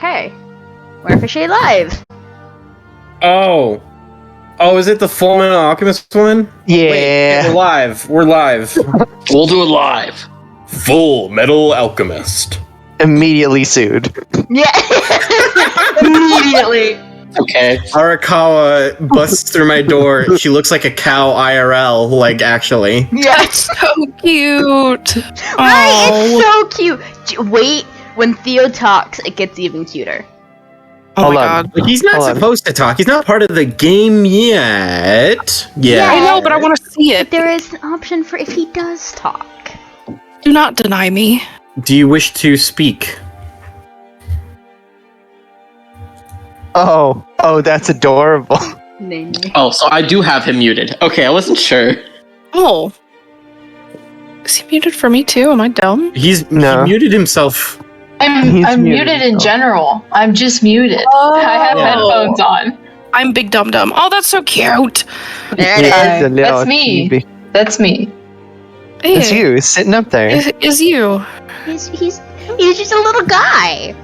Okay. We're officially live. Oh, is it the Full Metal Alchemist one? Yeah. Wait, we're live. We'll do it live. Full Metal Alchemist. Immediately sued. Yeah. Immediately. Okay. Arakawa busts through my door. She looks like a cow IRL, like, actually. Yes. So cute. Right, it's so cute. Wait, when Theo talks, it gets even cuter. Oh Hold my on. god. Like, he's not supposed to talk. He's not part of the game yet. Yeah. I know, but I want to see But it. there is an option for if he does talk. Do not deny me. Do you wish to speak? Oh, that's adorable. Oh, so I do have him muted. Okay, I wasn't sure. Oh. Is he muted for me too? Am I dumb? He muted himself. I'm muted in general. I'm just muted. Oh. I have headphones on. I'm big dum dum. Oh, that's so cute. There it is. It's a little That's me. chibi. That's me. Hey, It's you sitting up there. Is you. He's just a little guy.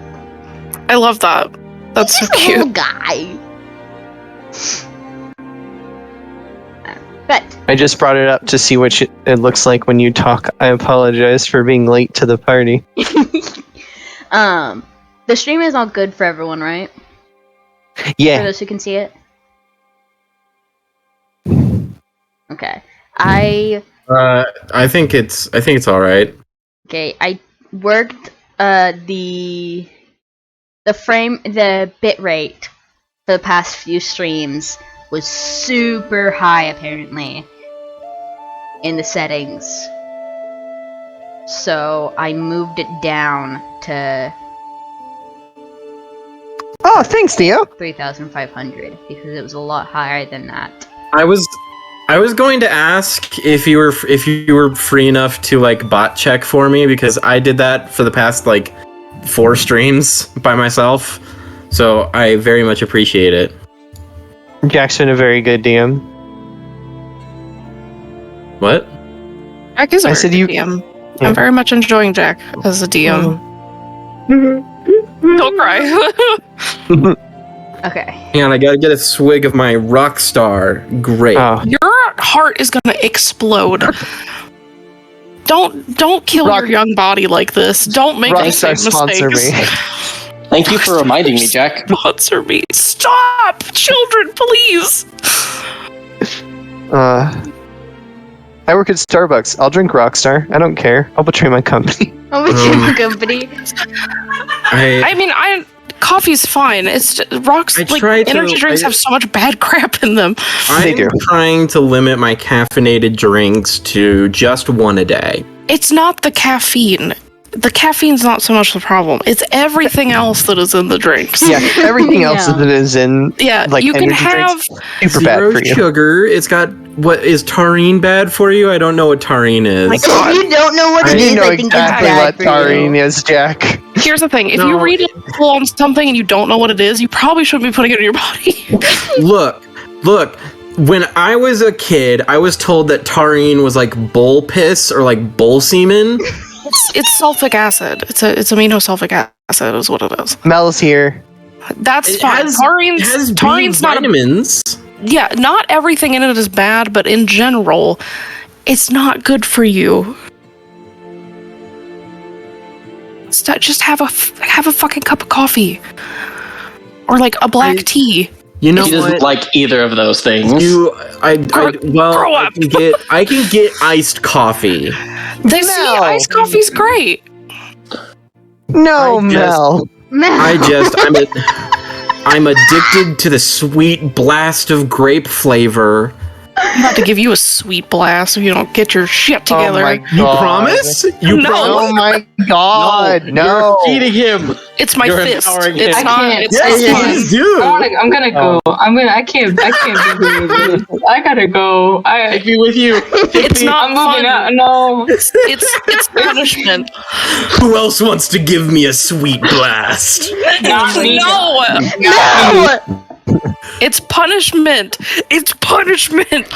I love that. That's He's so just a little cute. guy. But I just brought it up to see what it looks like when you talk. I apologize for being late to the party. the stream is all good for everyone, right? For Yeah. those who can see it. Okay. I think it's all right. I worked the bit rate for the past few streams was super high apparently in the settings. So I moved it down to Oh, thanks, Theo. 3,500 because it was a lot higher than that. I was going to ask if you were free enough to like bot check for me, because I did that for the past like 4 streams by myself. So I very much appreciate it. Jack's been a very good DM. What? Jack is a I said very you- good DM. Yeah. I'm very much enjoying Jack as a DM. Don't cry. Okay. Hang on, I gotta get a swig of my Rockstar. Great. Oh, Your heart is gonna explode. Don't kill Rock- your young body like this. Don't make the same Rockstar sponsor mistakes. me. Thank you for reminding me, Jack. Sponsor me. Stop! Children, please! I work at Starbucks. I'll drink Rockstar. I don't care. I'll betray my company. Oh, we your company. Coffee's fine. It's rocks. I Like try to- energy drinks have so much bad crap in them. They do. I'm trying to limit my caffeinated drinks to just 1 a day. It's not the caffeine. The caffeine's not so much the problem. It's everything else that is in the drinks. Yeah, everything else Yeah. that is in Yeah, like you can energy have. drinks, super bad Zero for you. sugar. It's got what is taurine bad for you? I don't know what taurine is. My God. If you don't know what it You is, know I think exactly it's bad what for taurine you. is, Jack. Here's the thing: if No. you read it on something and you don't know what it is, you probably shouldn't be putting it in your body. Look. When I was a kid, I was told that taurine was like bull piss or like bull semen. It's sulfic acid. It's amino sulfic acid is what it is. Mel's here. That's It fine. has Taurine's B not a vitamins. Yeah, not everything in it is bad, but in general, it's not good for you. Just have a fucking cup of coffee, or like a black tea. You know He doesn't what? like either of those things. Grow I up. can get iced coffee. They see No. iced coffee's great. No, I just- Mel. I'm addicted to the sweet blast of grape flavor. I'm about to give you a sweet blast if you don't get your shit together. Oh my You God. promise? You No. Oh my God! No. You're feeding him. It's my You're fist. empowering It's him. not. I can't. It's Yes, Yeah. you fun. do. I'm gonna go. I can't be here with this. I gotta go. I'd be with you. It's not I'm moving fun. out. No. It's punishment. Who else wants to give me a sweet blast? Not me. No. No! It's punishment. It's punishment.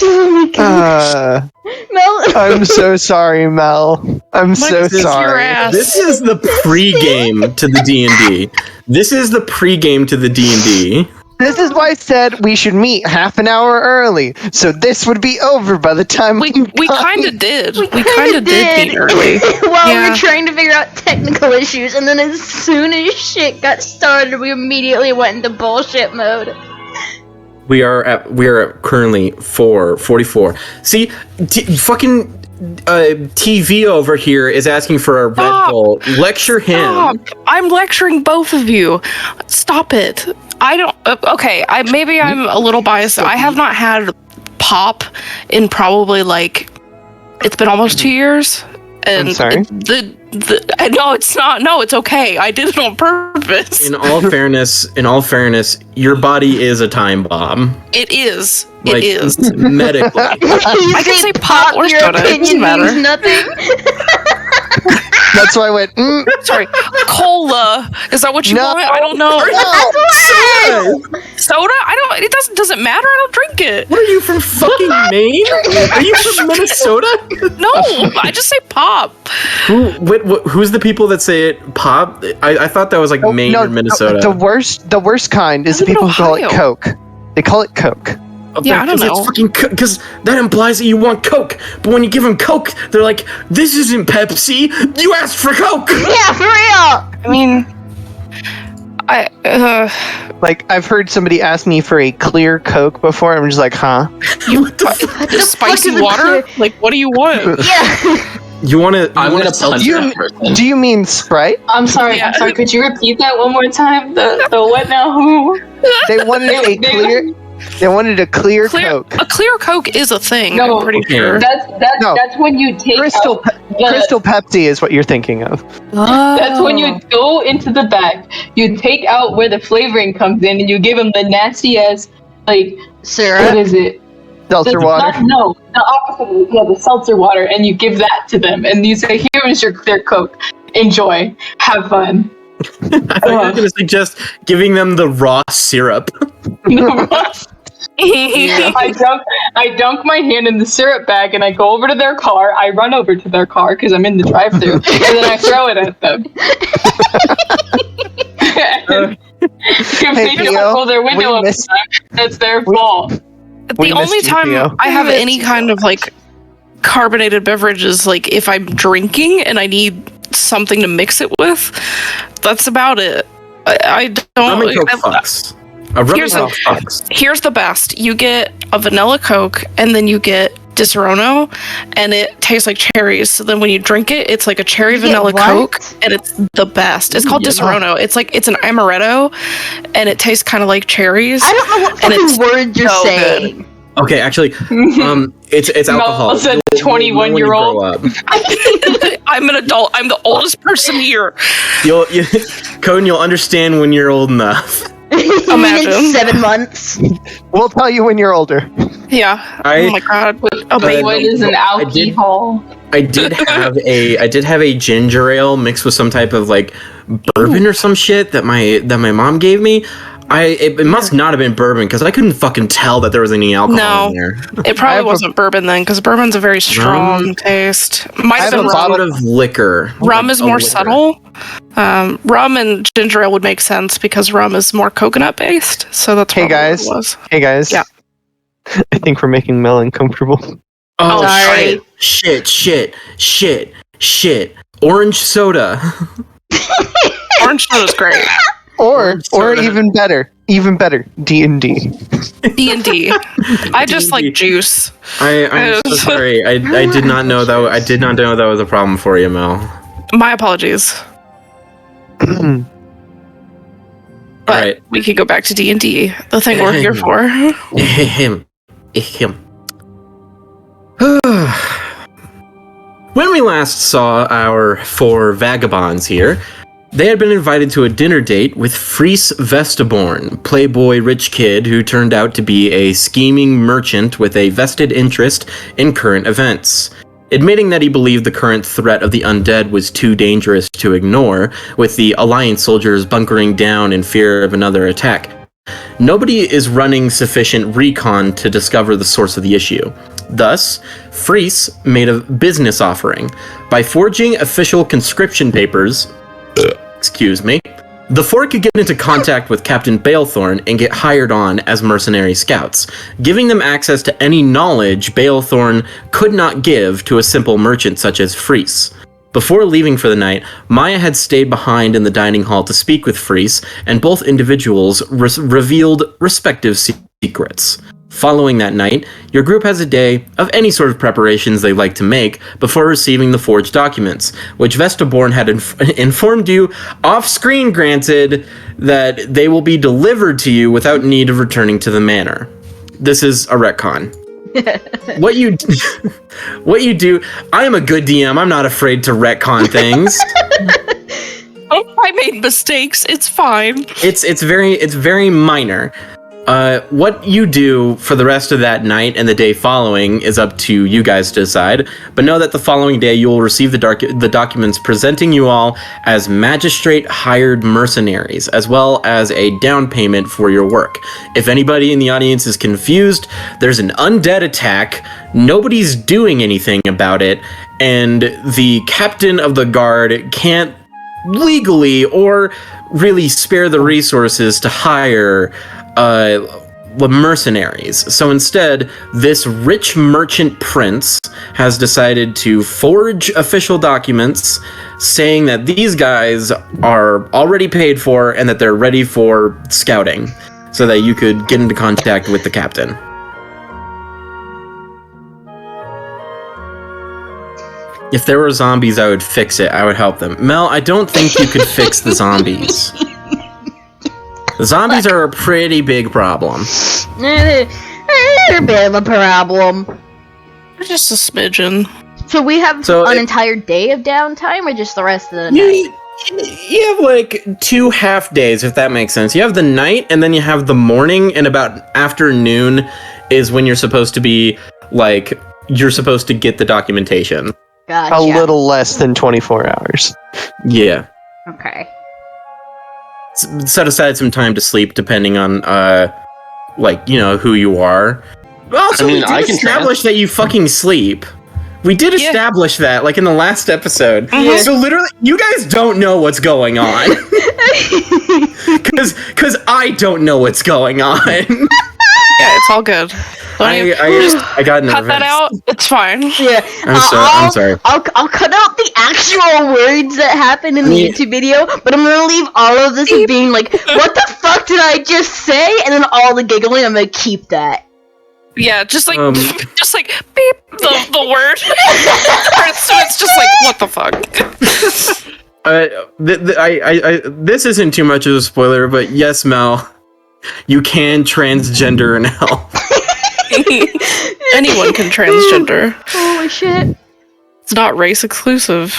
Oh my god. Mel. I'm so sorry, Mel. I'm so Kiss your sorry. ass. This is the pre-game to the D&D. This is the pre-game to the D&D. This is why I said we should meet half an hour early, so this would be over by the time We kind of did. We kinda kind of did meet early. While we Yeah. were trying to figure out technical issues, and then as soon as shit got started, we immediately went into bullshit mode. We are at currently 4:44. See, fucking TV over here is asking for a Red Stop. Bull. Lecture him. Stop. I'm lecturing both of you. Stop it. I don't. Okay, maybe I'm a little biased. I have not had pop in probably like it's been almost 2 years. And I'm sorry? No, it's not. No, it's okay. I did it on purpose. In all fairness, your body is a time bomb. It is. Like, It is. medically. I can say pop or your soda, it doesn't opinion matter. means nothing. That's why I went, Sorry, cola. Is that what you No. want? I don't know. Soda! Soda? I don't. It doesn't matter. I don't drink it. What are you from fucking Maine? Are you from Minnesota? No, I just say pop. Who's the people that say it pop? I thought that was like Maine or Minnesota. The worst kind is I the live in people who call it Ohio. Coke. They call it Coke. Yeah, I don't know. It's fucking because that implies that you want Coke. But when you give them Coke, they're like, "This isn't Pepsi. You asked for Coke." Yeah, for real. I mean, Like, I've heard somebody ask me for a clear Coke before. I'm just like, huh? What the fuck? the just fuck spicy is a water. clear- Like, what do you want? Yeah. You want to? I'm gonna punch you- that person. Do you mean Sprite? I'm sorry. Yeah. I'm sorry. Could you repeat that one more time? The what now? Who? They wanted a clear. They wanted a clear Coke. A clear Coke is a thing. No. I'm pretty Okay. sure. No. That's when you take Crystal out the, Crystal Pepsi is what you're thinking of. That's when you go into the back. You take out where the flavoring comes in, and you give them the nasty ass like what Syrup. is it? Seltzer water. No, the opposite. Yeah, the seltzer water, and you give that to them, and you say, "Here is your clear Coke. Enjoy. Have fun." I thought you were going to suggest giving them the raw syrup. I dunk my hand in the syrup bag and I go over to their car. I run over to their car because I'm in the drive-thru, and then I throw it at them. If they Theo, don't roll their window we up, miss- that's their fault. We The missed only you, time Theo. I have any kind of like carbonated beverage is like if I'm drinking and I need something to mix it with. That's about it. I Rum don't. and Coke fucks. A rum and Here's Coke a- fucks. Here's the best. You get a vanilla Coke and then you get Disaronno and it tastes like cherries. So then when you drink it, it's like a cherry You get vanilla what? Coke and it's the best. It's called Yeah. Disaronno. It's an amaretto and it tastes kind of like cherries. I don't know what And fucking it's words you're so good. saying. Okay, actually, it's Mel alcohol. said You'll know when you 21-year-old. grow up. I'm an adult. I'm the oldest person here. Koden, you'll understand when you're old enough. Imagine. In 7 months. We'll tell you when you're older. Yeah. I- Oh my god. A Uh, baby. What is an I did- alcohol? I did have a ginger ale mixed with some type of like bourbon or some shit that my mom gave me. It must not have been bourbon because I couldn't fucking tell that there was any alcohol No. in there. It I probably have a- wasn't bourbon then, because bourbon's a very strong Rum? taste. Might I have have been a rum. bottle- Of liquor. Rum is Like, more liquor. subtle. Rum and ginger ale would make sense because rum is more coconut based. So that's Hey, probably guys. what it was. Hey guys. Yeah. I think we're making Mel uncomfortable. Oh, Sorry. shit. Orange soda. Orange soda's great. Or soda. even better, D&D. D&D. I just like juice. I'm so sorry. I did not know that. I did not know that was a problem for you, Mel. My apologies. All But right. we could go back to D&D. The thing we're here for. Him. When we last saw our 4 vagabonds here, they had been invited to a dinner date with Freese Vestaborn, playboy rich kid who turned out to be a scheming merchant with a vested interest in current events. Admitting that he believed the current threat of the undead was too dangerous to ignore, with the Alliance soldiers bunkering down in fear of another attack. nobody is running sufficient recon to discover the source of the issue. Thus, Freese made a business offering. By forging official conscription papers, the four could get into contact with Captain Baelthorn and get hired on as mercenary scouts, giving them access to any knowledge Baelthorn could not give to a simple merchant such as Freese. Before leaving for the night, Maya had stayed behind in the dining hall to speak with Freese, and both individuals revealed respective secrets. Following that night, your group has a day of any sort of preparations they'd like to make before receiving the forged documents, which Vestaborn had informed you off-screen, granted, that they will be delivered to you without need of returning to the manor. This is a retcon. What you do, I am a good DM, I'm not afraid to retcon things. Oh, I made mistakes, it's fine. It's very minor. What you do for the rest of that night and the day following is up to you guys to decide, but know that the following day you will receive the documents presenting you all as magistrate hired mercenaries, as well as a down payment for your work. If anybody in the audience is confused, there's an undead attack, nobody's doing anything about it, and the captain of the guard can't legally or really spare the resources to hire mercenaries. So instead, this rich merchant prince has decided to forge official documents saying that these guys are already paid for and that they're ready for scouting so that you could get into contact with the captain. If there were zombies, I would fix it. I would help them. Mel, I don't think you could fix the zombies. The zombies are a pretty big problem. They're a bit of a problem. Just a smidgen. So we have an entire day of downtime, or just the rest of the night? You have like 2 half days, if that makes sense. You have the night, and then you have the morning, and about afternoon is when you're supposed to be, like, you're supposed to get the documentation. Gotcha. A little less than 24 hours. Yeah. Okay. Set aside some time to sleep, depending on, who you are. Also, we did establish that you fucking sleep. We did establish that, like, in the last episode. Mm-hmm. So literally, you guys don't know what's going on. Because I don't know what's going on. Yeah, it's all good. I got nervous. Cut that out. It's fine. Yeah, I'm sorry. I'll cut out the actual words that happen in the YouTube video, but I'm gonna leave all of this as being like, "What the fuck did I just say?" And then all the giggling. I'm gonna keep that. Yeah, just like beep the word. So it's just like, what the fuck. This isn't too much of a spoiler, but yes, Mel, you can transgender an elf. Anyone can transgender. Holy shit. It's not race exclusive.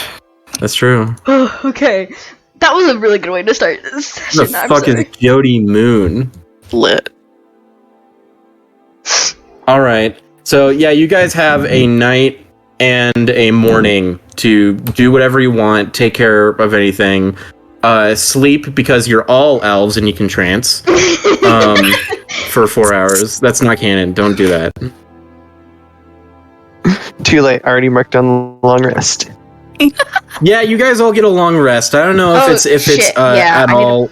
That's true. Oh, okay. That was a really good way to start this session. The fuck is Jody Moon? Lit. Alright. So, yeah, you guys have a night and a morning to do whatever you want, take care of anything. Sleep, because you're all elves and you can trance. For 4 hours. That's not canon. Don't do that. Too late. Already marked on long rest. Yeah, you guys all get a long rest. I don't know if it's at all.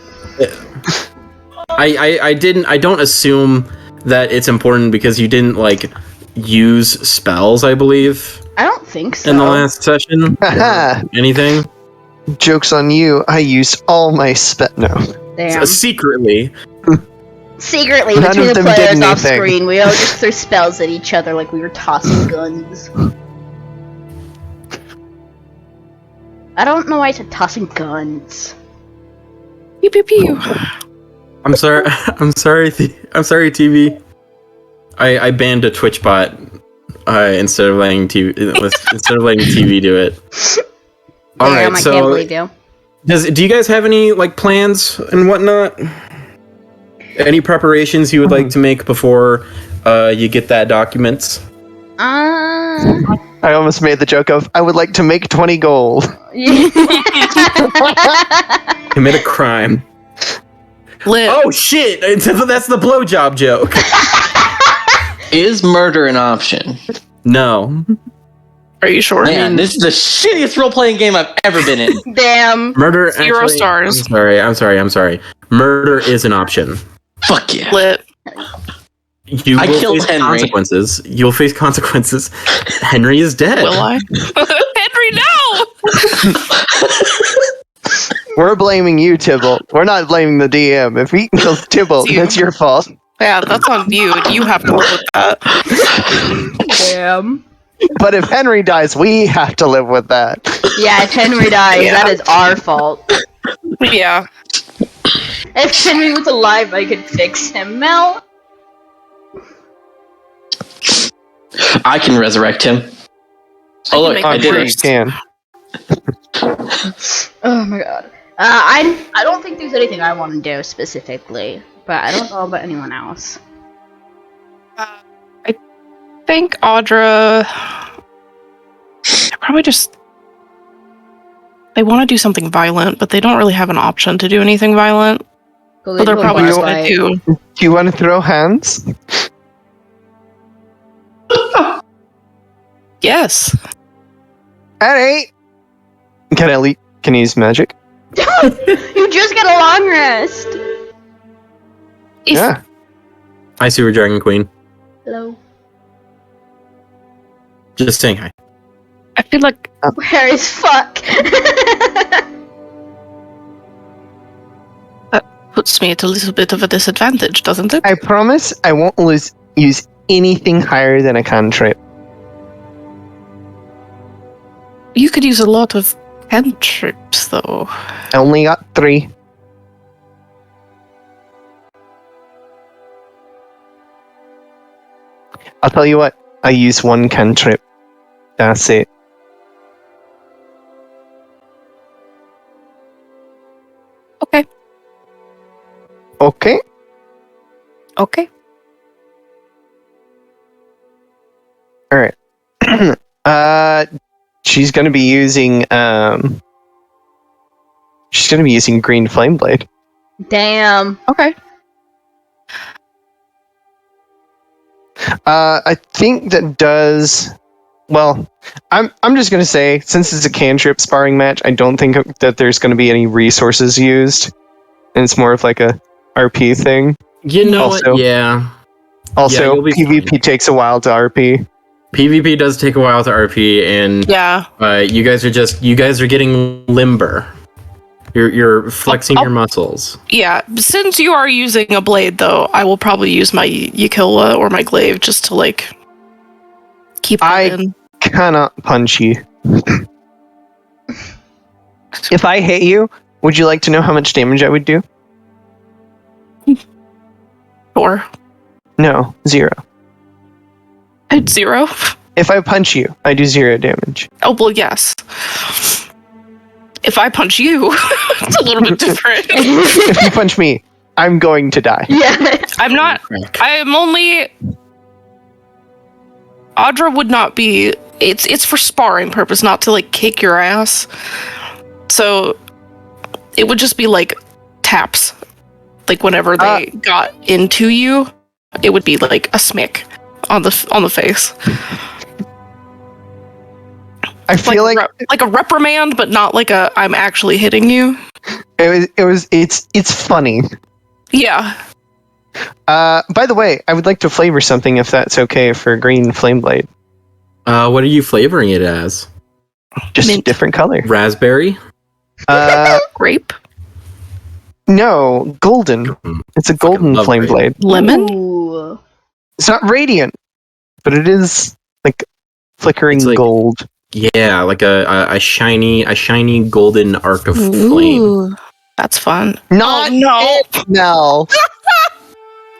I don't assume that it's important because you didn't like use spells, I believe. I don't think so. In the last session. Anything? Joke's on you. I used all my no. Damn. Secretly. Secretly, None between of the them did players off anything. screen, we all just threw spells at each other like we were tossing guns. I don't know why I said tossing guns. Pew pew pew. I'm sorry. I'm sorry, TV. I banned a Twitch bot instead of letting TV do it. All right, Damn, I can't believe you. Do you guys have any like plans and whatnot? Any preparations you would like to make before you get that documents? I almost made the joke of, I would like to make 20 gold. Commit a crime. Lit. Oh shit! That's the blowjob joke. Is murder an option? No. Are you sure? Man, this is the shittiest role-playing game I've ever been in. Damn. Murder. 0 actually, stars. I'm sorry. Murder is an option. Fuck yeah. Lit. You I will killed face Henry. consequences. You'll face consequences. Henry is dead. Will I? Henry, no! We're blaming you, Tybalt. We're not blaming the DM. If he kills Tybalt, You. that's your fault. Yeah, that's on you. You have to live with that. Damn. But if Henry dies, we have to live with that. Yeah, if Henry dies, Yeah. that is our fault. Yeah. If Henry was alive, I could fix him. Mel. I can resurrect him. I Oh can look, make I him did worse. it. Can. Oh my god. I don't think there's anything I want to do specifically, but I don't know about anyone else. I think Audra. Probably just. They want to do something violent, but they don't really have an option to do anything violent. Go So they're into a probably bar just gonna fight. do. Do you want to throw hands? Yes. Alright. Can you use magic? You just get a long rest. If, Yeah. I see, Dragon Queen. Hello. Just saying hi. I feel like Where is fuck? puts me at a little bit of a disadvantage, doesn't it? I promise I won't use anything higher than a cantrip. You could use a lot of cantrips, though. I only got 3. I'll tell you what, I use 1 cantrip. That's it. Okay. Okay. Okay. Alright. She's gonna be using green flame blade. Damn. Okay. I think that does well. I'm just gonna say, since it's a cantrip sparring match, I don't think that there's gonna be any resources used, and it's more of like a RP thing. You know Also- what? Yeah. Also, you'll be PvP fine. takes a while to RP. PvP does take a while to RP, and Yeah. you guys are getting limber. You're flexing your muscles. Yeah. Since you are using a blade, though, I will probably use my Yakilla or my glaive just to, like, keep that I- in. Cannot punch you. If I hit you, would you like to know how much damage I would do? Or No, 0. I had 0. If I punch you, I do 0 damage. Oh, well, yes. If I punch you, it's a little bit different. If you punch me, I'm going to die. Yeah. I'm not. I am only. Audra would not be. It's for sparring purpose, not to like kick your ass. So it would just be like taps. Like whenever they got into you, it would be like a smick on the face. I feel like like a reprimand, but not like a I'm actually hitting you. it's funny. Yeah. By the way, I would like to flavor something if that's okay for green flame blade. What are you flavoring it as? Just a Mint. different color. Raspberry? Grape. No, golden. It's a golden love flame grape. blade. Lemon. Ooh. It's not radiant, but it is like flickering It's like- gold. Yeah, like a shiny golden arc of flame. Ooh, that's fun. Not Oh, no. it, Mel.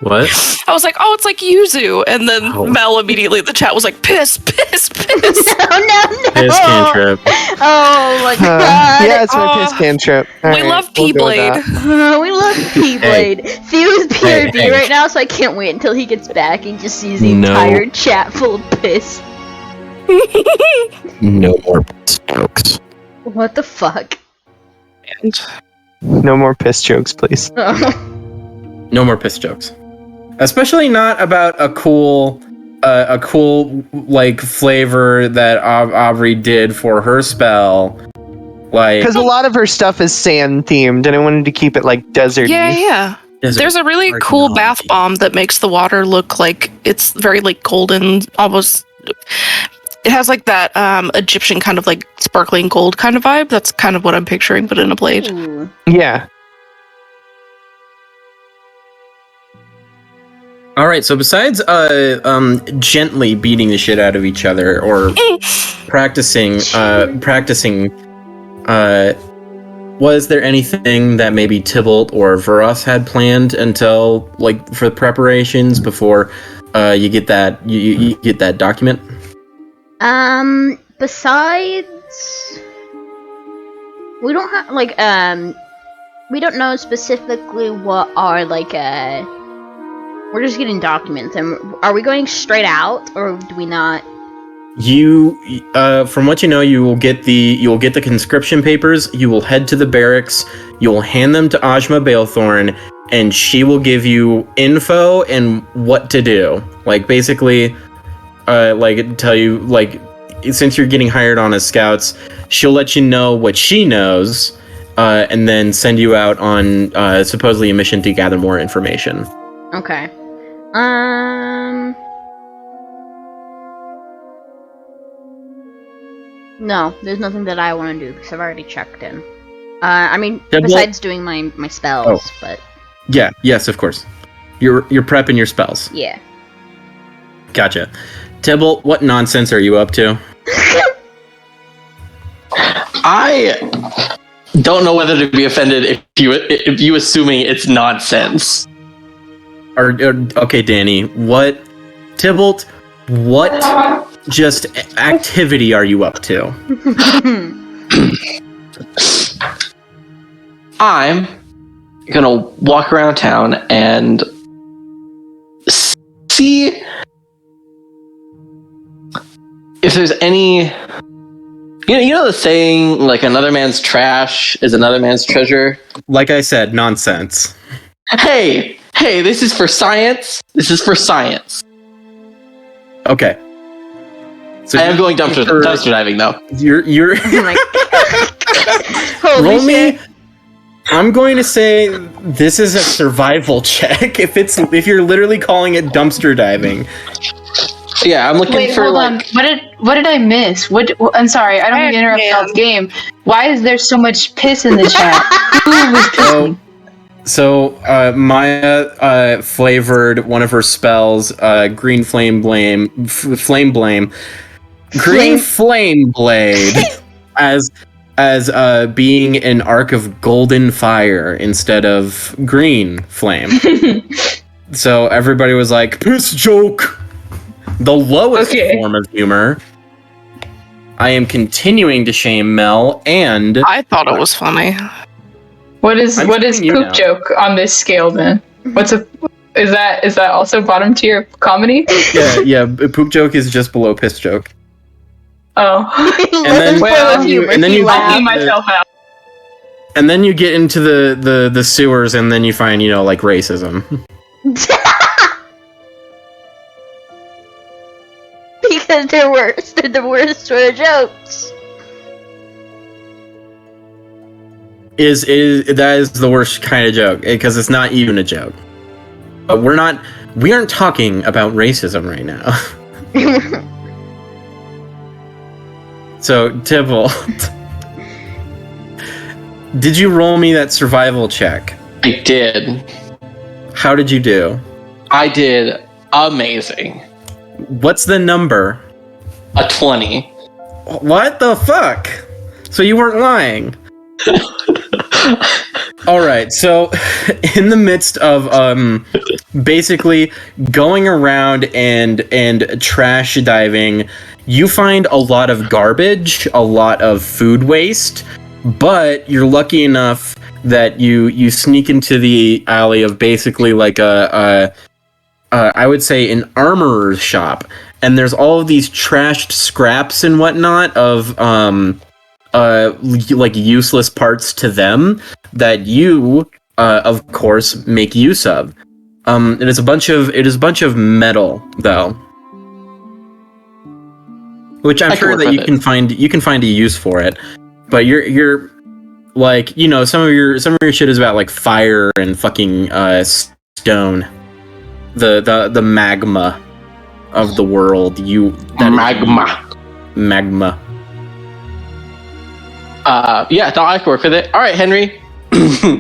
What? I was like, oh, it's like yuzu, and then Oh. Mel immediately in the chat was like, piss. No. Piss cantrip. Oh my god. Yeah, it's my Oh. piss cantrip. We Alright, love we'll go with P-Blade. that. We love P-Blade. Theo's PRB hey. right now, so I can't wait until he gets back and just sees the No. entire chat full of piss. No more piss jokes. What the fuck? No more piss jokes, please. Oh. No more piss jokes. Especially not about a cool like flavor that Aubrey did for her spell. Like, Because a lot of her stuff is sand themed, and I wanted to keep it like desert. Yeah. There's a really cool bath bomb that makes the water look like it's very like golden, almost. It has like that Egyptian kind of like sparkling gold kind of vibe. That's kind of what I'm picturing, but in a blade. Ooh. Yeah. all right. So besides gently beating the shit out of each other or practicing, was there anything that maybe Tybalt or Vuras had planned until like for preparations before you get that you get that document? Besides, we don't have like we don't know specifically what are like we're just getting documents, and are we going straight out or do we not? You, from what you know, you will get the conscription papers. You will head to the barracks. You will hand them to Ojma Baelthorn, and she will give you info and what to do. Like basically, like tell you like since you're getting hired on as scouts, she'll let you know what she knows, and then send you out on supposedly a mission to gather more information. Okay. No, there's nothing that I want to do because I've already checked in. I mean, besides doing my spells, but yeah, yes, of course. You're prepping your spells. yeah. Gotcha. Tybalt, what nonsense are you up to? I don't know whether to be offended if you assuming it's nonsense. Okay, Dani, what Tybalt, what just activity are you up to? I'm gonna walk around town and see if there's any. You know the saying, like, another man's trash is another man's treasure? Like I said, nonsense. Hey, this is for science. This is for science. Okay. So I am going dumpster diving, though. You're Holy roll shit. me. I'm going to say this is a survival check. If you're literally calling it dumpster diving. Yeah, I'm looking Wait, for hold like. on. What did I miss? I'm sorry. I don't mean to interrupt y'all's game. Why is there so much piss in the chat? Who was pissing? So Maya flavored one of her spells, green flame blade, as being an arc of golden fire instead of green flame. So everybody was like, piss joke! The lowest form of humor. I am continuing to shame Mel, and I thought it was funny. What is shaming you poop now. joke on this scale then? Is that also bottom tier comedy? yeah, poop joke is just below piss joke. Oh. then- Well, and then you I'll get pee myself out. And then you get into the sewers, and then you find, like racism. Because they're worse. They're the worst sort of jokes. That is the worst kind of joke, because it's not even a joke. But we aren't talking about racism right now. So, Tybalt, did you roll me that survival check? I did. How did you do? I did amazing. What's the number? A 20. What the fuck? So you weren't lying. All right, so in the midst of basically going around and trash diving, you find a lot of garbage, a lot of food waste, but you're lucky enough that you sneak into the alley of basically like I would say an armorer's shop, and there's all of these trashed scraps and whatnot of like useless parts to them that you of course, make use of. It is a bunch of metal, though, which I'm sure that you can find a use for it. But you're like, you know, some of your shit is about like fire and fucking stone, the magma of the world. Magma. Yeah, no, I can work with it. All right, Henry,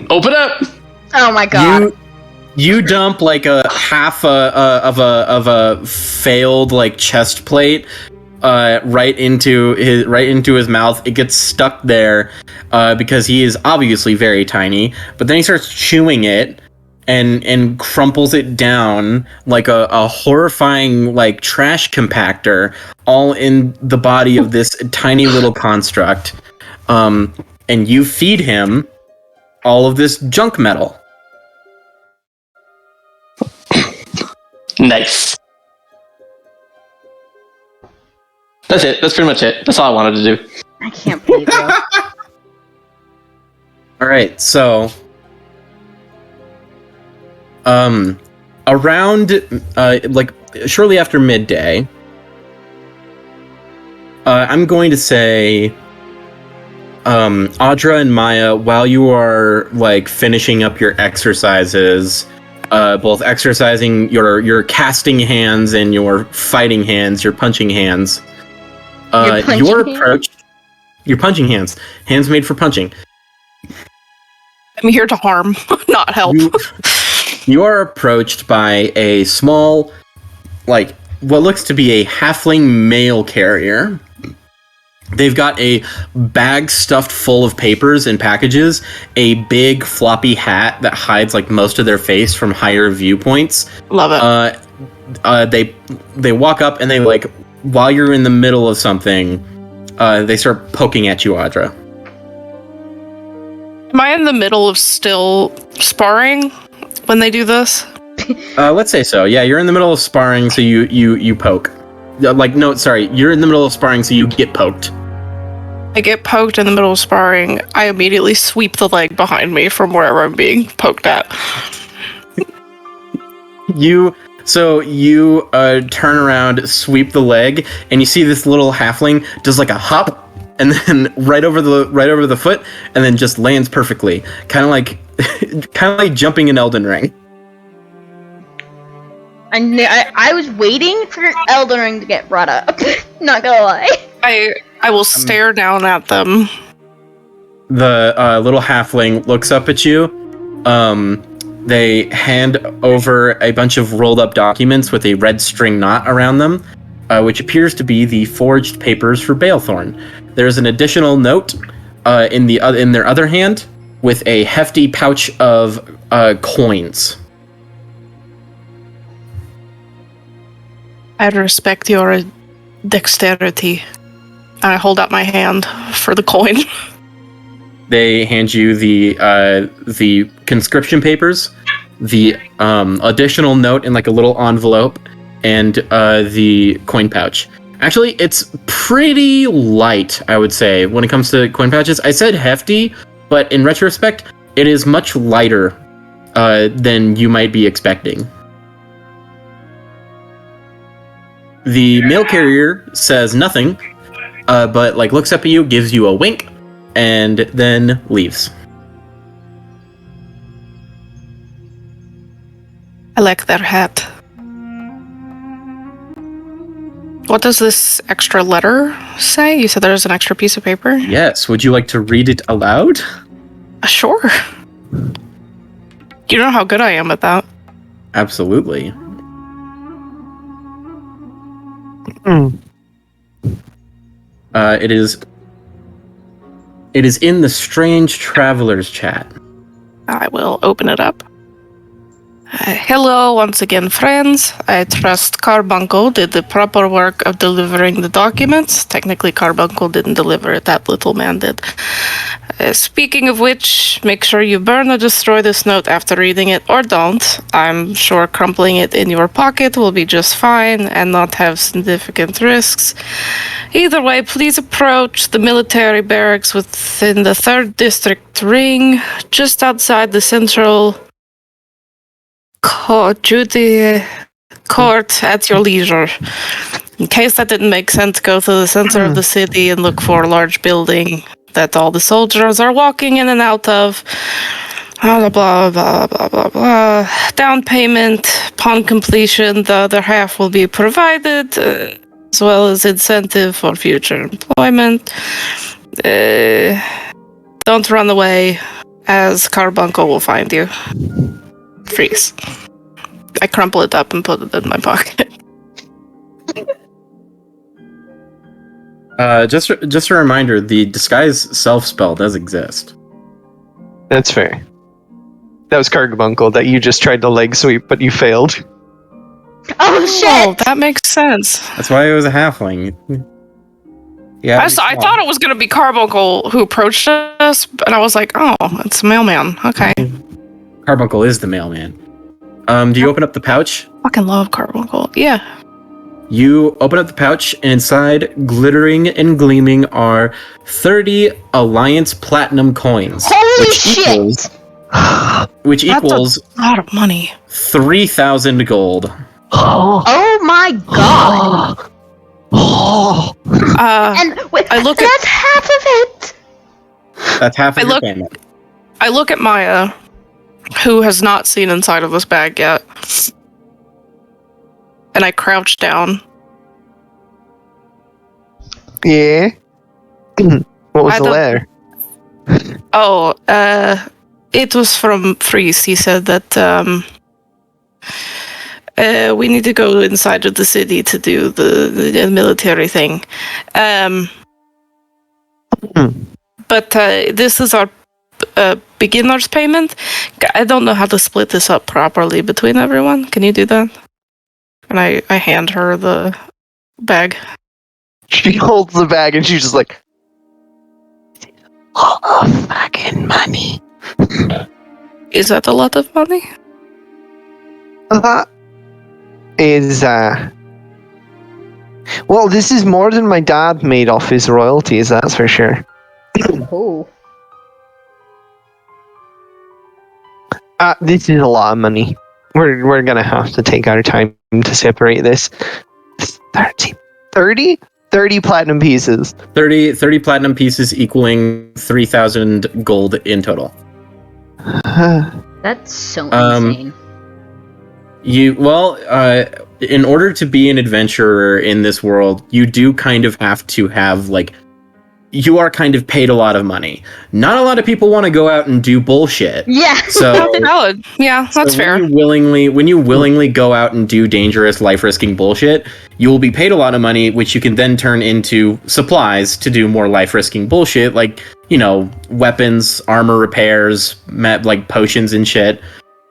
open up. Oh my god. You dump like a half of a failed like chest plate right into his mouth. It gets stuck there because he is obviously very tiny. But then he starts chewing it and crumples it down like a horrifying like trash compactor, all in the body of this tiny little construct. And you feed him all of this junk metal. Nice. That's it. That's pretty much it. That's all I wanted to do. I can't believe you. All right, so around like shortly after midday, I'm going to say, Audra and Maya, while you are like finishing up your exercises, both exercising your casting hands and your fighting hands, your punching hands, you're approached. Your punching hands made for punching. I'm here to harm, not help. You are approached by a small, like, what looks to be a halfling mail carrier. They've got a bag stuffed full of papers and packages, a big floppy hat that hides, like, most of their face from higher viewpoints. Love it. They walk up and they, like, while you're in the middle of something, they start poking at you, Audra. Am I in the middle of still sparring when they do this? Let's say so. Yeah, you're in the middle of sparring, so you poke. Like, no, sorry, you're in the middle of sparring, so you get poked. I get poked in the middle of sparring. I immediately sweep the leg behind me from wherever I'm being poked at. You turn around, sweep the leg, and you see this little halfling does like a hop, and then right over the foot, and then just lands perfectly, kind of like jumping in Elden Ring. I was waiting for Elden Ring to get brought up. Not gonna lie. I will stare down at them. The little halfling looks up at you. They hand over a bunch of rolled up documents with a red string knot around them, which appears to be the forged papers for Baelthorn. There's an additional note in their other hand with a hefty pouch of coins. I respect your dexterity. I hold out my hand for the coin. They hand you the conscription papers, the additional note in like a little envelope, and the coin pouch. Actually, it's pretty light, I would say, when it comes to coin pouches. I said hefty, but in retrospect, it is much lighter than you might be expecting. The mail carrier says nothing, but like looks up at you, gives you a wink, and then leaves. I like their hat. What does this extra letter say? You said there's an extra piece of paper? Yes. Would you like to read it aloud? Sure. You know how good I am at that. Absolutely. It is in the Strange Travelers chat. I will open it up. Hello once again, friends. I trust Carbuncle did the proper work of delivering the documents. Technically, Carbuncle didn't deliver it, that little man did. Speaking of which, make sure you burn or destroy this note after reading it, or don't. I'm sure crumpling it in your pocket will be just fine and not have significant risks. Either way, please approach the military barracks within the 3rd District Ring, just outside the central duty court at your leisure. In case that didn't make sense, go to the center of the city and look for a large building that all the soldiers are walking in and out of. Blah, blah, blah, blah, blah, blah. Down payment upon completion, the other half will be provided, as well as incentive for future employment. Don't run away, as Carbuncle will find you. Freeze. I crumple it up and put it in my pocket. Just a reminder, the disguise self spell does exist. That's fair. That was Carbuncle that you just tried to leg sweep, but you failed. Oh shit! Oh, that makes sense. That's why it was a halfling. Yeah. I thought it was going to be Carbuncle who approached us, and I was like, oh, it's a mailman. Okay. Carbuncle is the mailman. Do you open up the pouch? Fucking love Carbuncle. Yeah. You open up the pouch, and inside, glittering and gleaming, are 30 Alliance Platinum coins. Holy shit! Which equals a lot of money. 3,000 gold. Oh my god! And wait, I look that's half of it! That's half of your payment. I look at Maya, who has not seen inside of this bag yet, and I crouch down. Yeah? What was the letter? Oh, it was from Freeze. He said that we need to go inside of the city to do the military thing. But this is our beginner's payment. I don't know how to split this up properly between everyone. Can you do that? And I hand her the bag. She holds the bag and she's just like, oh, fucking money. Is that a lot of money? That is, well, this is more than my dad made off his royalties, that's for sure. Oh. This is a lot of money. We're gonna have to take our time to separate this. 30 platinum pieces. 30 platinum pieces equaling 3,000 gold in total. That's so insane. In order to be an adventurer in this world, you do kind of have to have, like, you are kind of paid a lot of money. Not a lot of people want to go out and do bullshit. Yeah. So valid. Yeah, that's fair. When you willingly go out and do dangerous, life-risking bullshit, you will be paid a lot of money, which you can then turn into supplies to do more life-risking bullshit, like, you know, weapons, armor repairs, like potions and shit.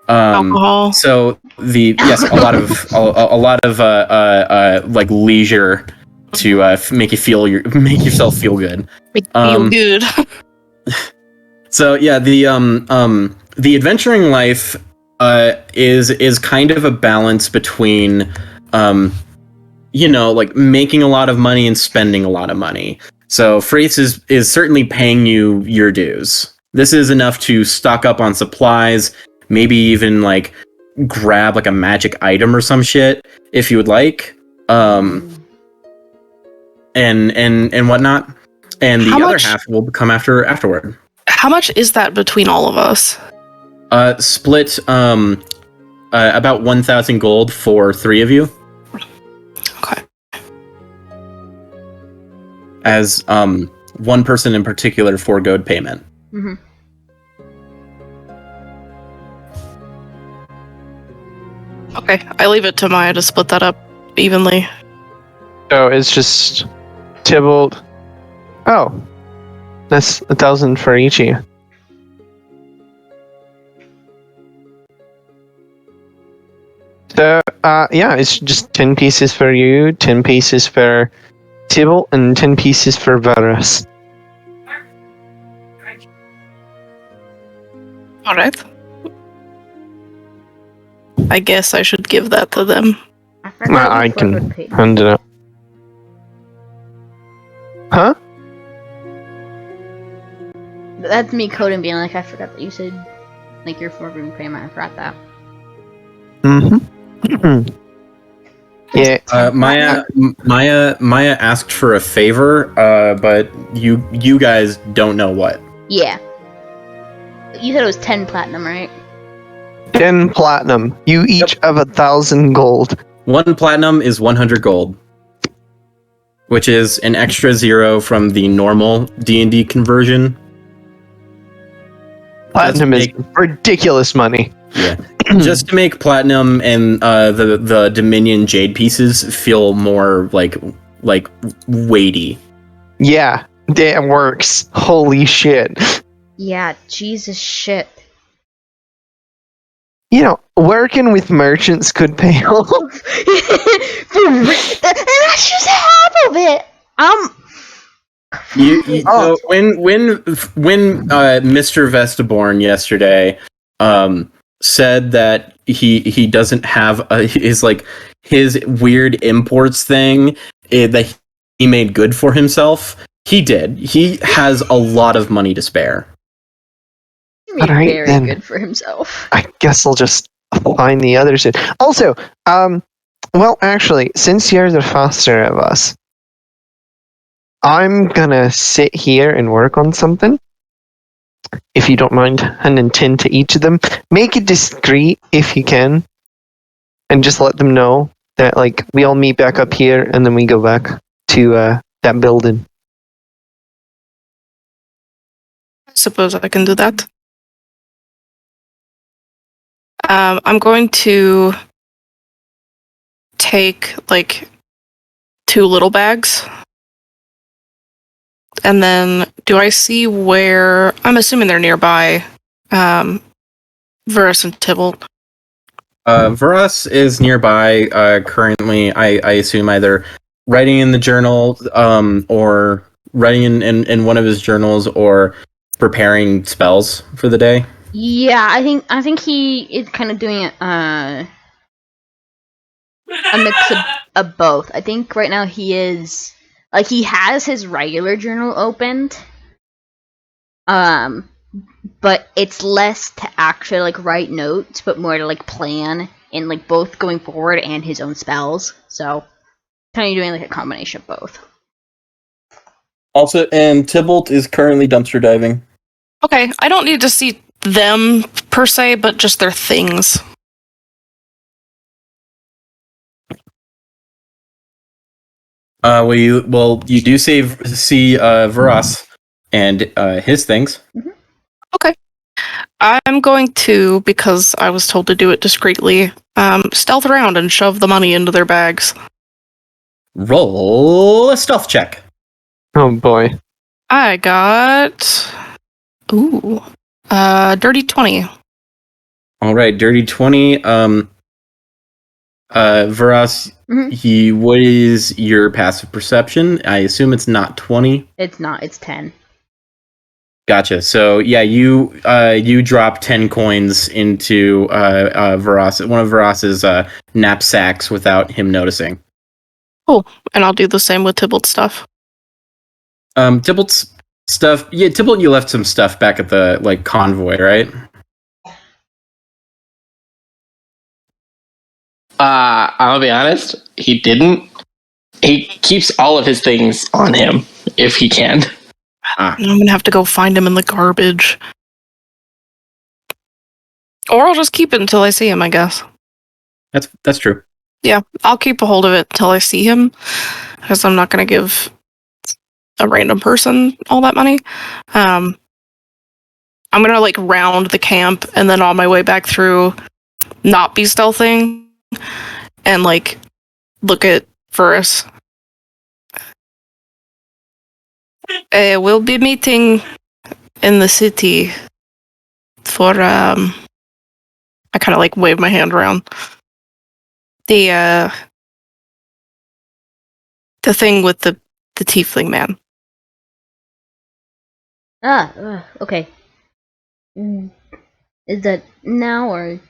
Alcohol. So a lot of like leisure to make yourself feel good. Make feel good. So yeah, the adventuring life is kind of a balance between like making a lot of money and spending a lot of money. So Frace is certainly paying you your dues. This is enough to stock up on supplies, maybe even like grab like a magic item or some shit if you would like. And whatnot, and the other half will come afterward. How much is that between all of us? Split about 1,000 gold for 3 of you. Okay. As one person in particular foregoed payment. Mm-hmm. Okay, I leave it to Maya to split that up evenly. So it's just Tybalt. Oh, that's 1,000 for each of you. So, yeah, it's just 10 pieces for you, 10 pieces for Tybalt, and 10 pieces for Vuras. All right. I guess I should give that to them. I can hand it up. Huh? That's me, Koden, being like, I forgot that you said, like, your forbidden payment. I forgot that. Mm-hmm. Yeah. Maya asked for a favor, but you guys don't know what. Yeah. You said it was 10 platinum, right? 10 platinum. You each have 1,000 gold. 1 platinum is 100 gold, which is an extra 0 from the normal D&D conversion. Platinum is ridiculous money. Yeah. Just to make platinum and the Dominion jade pieces feel more like weighty. Yeah, it works. Holy shit. Yeah, Jesus shit. You know, working with merchants could pay off. And that's just half of it. So when Mr. Vestaborn yesterday said that he doesn't have his weird imports thing that he made good for himself, he did. He has a lot of money to spare. He made very good for himself. I guess I'll just find the others. Also, well, actually, since you're the faster of us, I'm gonna sit here and work on something. If you don't mind, handing 10 to each of them. Make it discreet if you can. And just let them know that, like, we all meet back up here and then we go back to that building. I suppose I can do that. I'm going to take, like, 2 little bags. And then, do I see where... I'm assuming they're nearby. Vuras and Tybalt. Vuras is nearby currently, I assume either writing in the journal, or writing in one of his journals, or preparing spells for the day. Yeah, I think he is kind of doing a mix of both. I think right now he is... Like, he has his regular journal opened, but it's less to actually, like, write notes, but more to, like, plan in, like, both going forward and his own spells. So, kind of doing, like, a combination of both. Also, and Tybalt is currently dumpster diving. Okay, I don't need to see them, per se, but just their things. You do see Vuras and his things. Mm-hmm. Okay. I'm going to, because I was told to do it discreetly, stealth around and shove the money into their bags. Roll a stealth check. Oh boy. I got... Ooh. Dirty 20. All right, dirty 20. Vuras, what is your passive perception? I assume it's not 20. It's not. It's 10. Gotcha. So yeah, you drop 10 coins into Vuras, one of Vuras's knapsacks without him noticing. Cool. And I'll do the same with Tybalt's stuff. Tybalt's stuff. Yeah, Tybalt, you left some stuff back at the convoy, right? I'll be honest, he didn't. He keeps all of his things on him, if he can. I'm gonna have to go find him in the garbage. Or I'll just keep it until I see him, I guess. That's true. Yeah, I'll keep a hold of it until I see him, because I'm not gonna give a random person all that money. I'm gonna, round the camp, and then on my way back through, not be stealthing, and, look at Vuras. We'll be meeting in the city for, I kind of, wave my hand around. The thing with the tiefling man. Okay. Is that now, or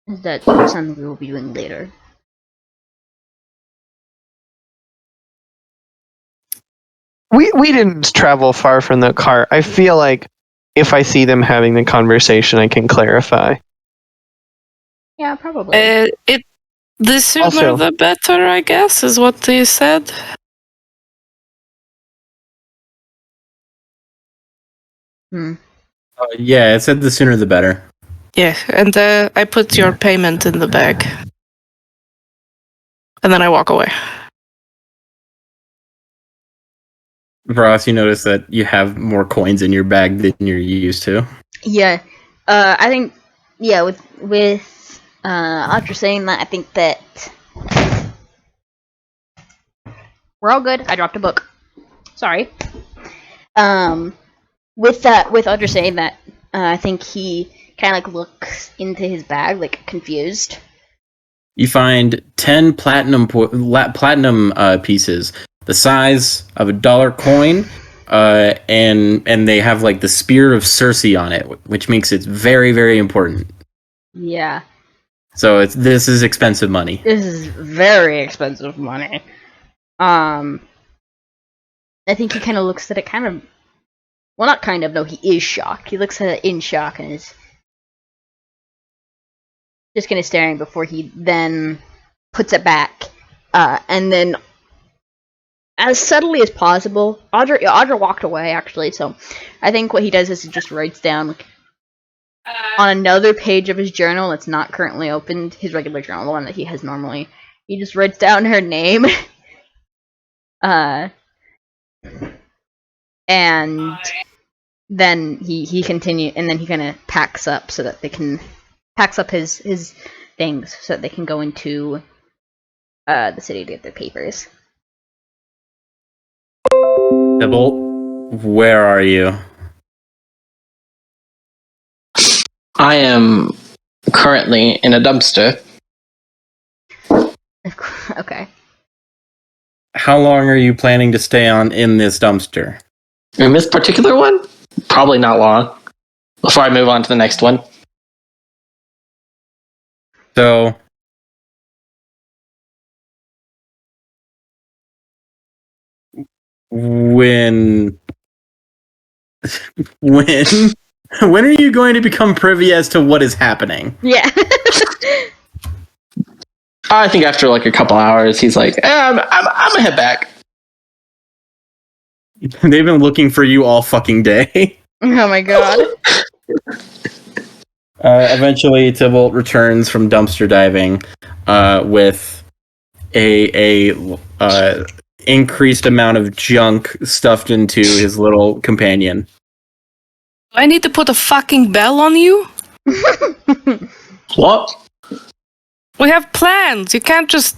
is that something we will be doing later? We didn't travel far from the car. I feel like if I see them having the conversation, I can clarify. Yeah, probably. The sooner Also- the better, I guess, is what they said. Yeah, it said the sooner the better. Yeah, and I put your payment in the bag. And then I walk away. Ross, you notice that you have more coins in your bag than you're used to. Yeah, I think, yeah, with Audra saying that, I think that we're all good. I dropped a book. Sorry. With Audra saying that, I think he kind of looks into his bag, like, confused. You find 10 platinum pieces, the size of $1 coin, and they have like the spear of Circe on it, which makes it very, very important. Yeah. So this is expensive money. This is very expensive money. I think he kind of looks at it well, not kind of, no, he is shocked. He looks at it in shock and is just kind of staring before he then puts it back. And then, as subtly as possible, Audra walked away, actually, so I think what he does is he just writes down, like, on another page of his journal that's not currently opened, his regular journal, the one that he has normally, he just writes down her name. And then he continue, and then he kind of packs up so that packs up his things so that they can go into the city to get their papers. Tybalt, where are you? I am currently in a dumpster. Okay. How long are you planning to stay in this dumpster? In this particular one, probably not long. Before I move on to the next one. So, when are you going to become privy as to what is happening? Yeah. I think after like a couple hours, he's like, I'm gonna head back. They've been looking for you all fucking day. Oh my god. Eventually, Tybalt returns from dumpster diving with a increased amount of junk stuffed into his little companion. I need to put a fucking bell on you? What? We have plans. You can't just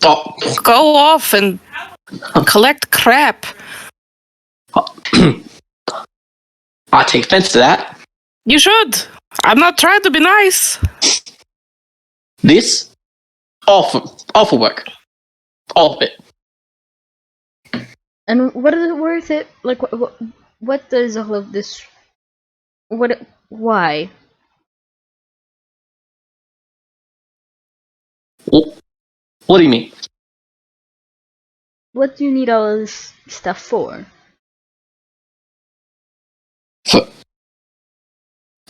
Oh, go off and collect crap. I take offense to that. You should. I'm not trying to be nice. This awful work, all of it. And what is it worth it? Like, what does all of this? Why? What do you mean? What do you need all this stuff for? For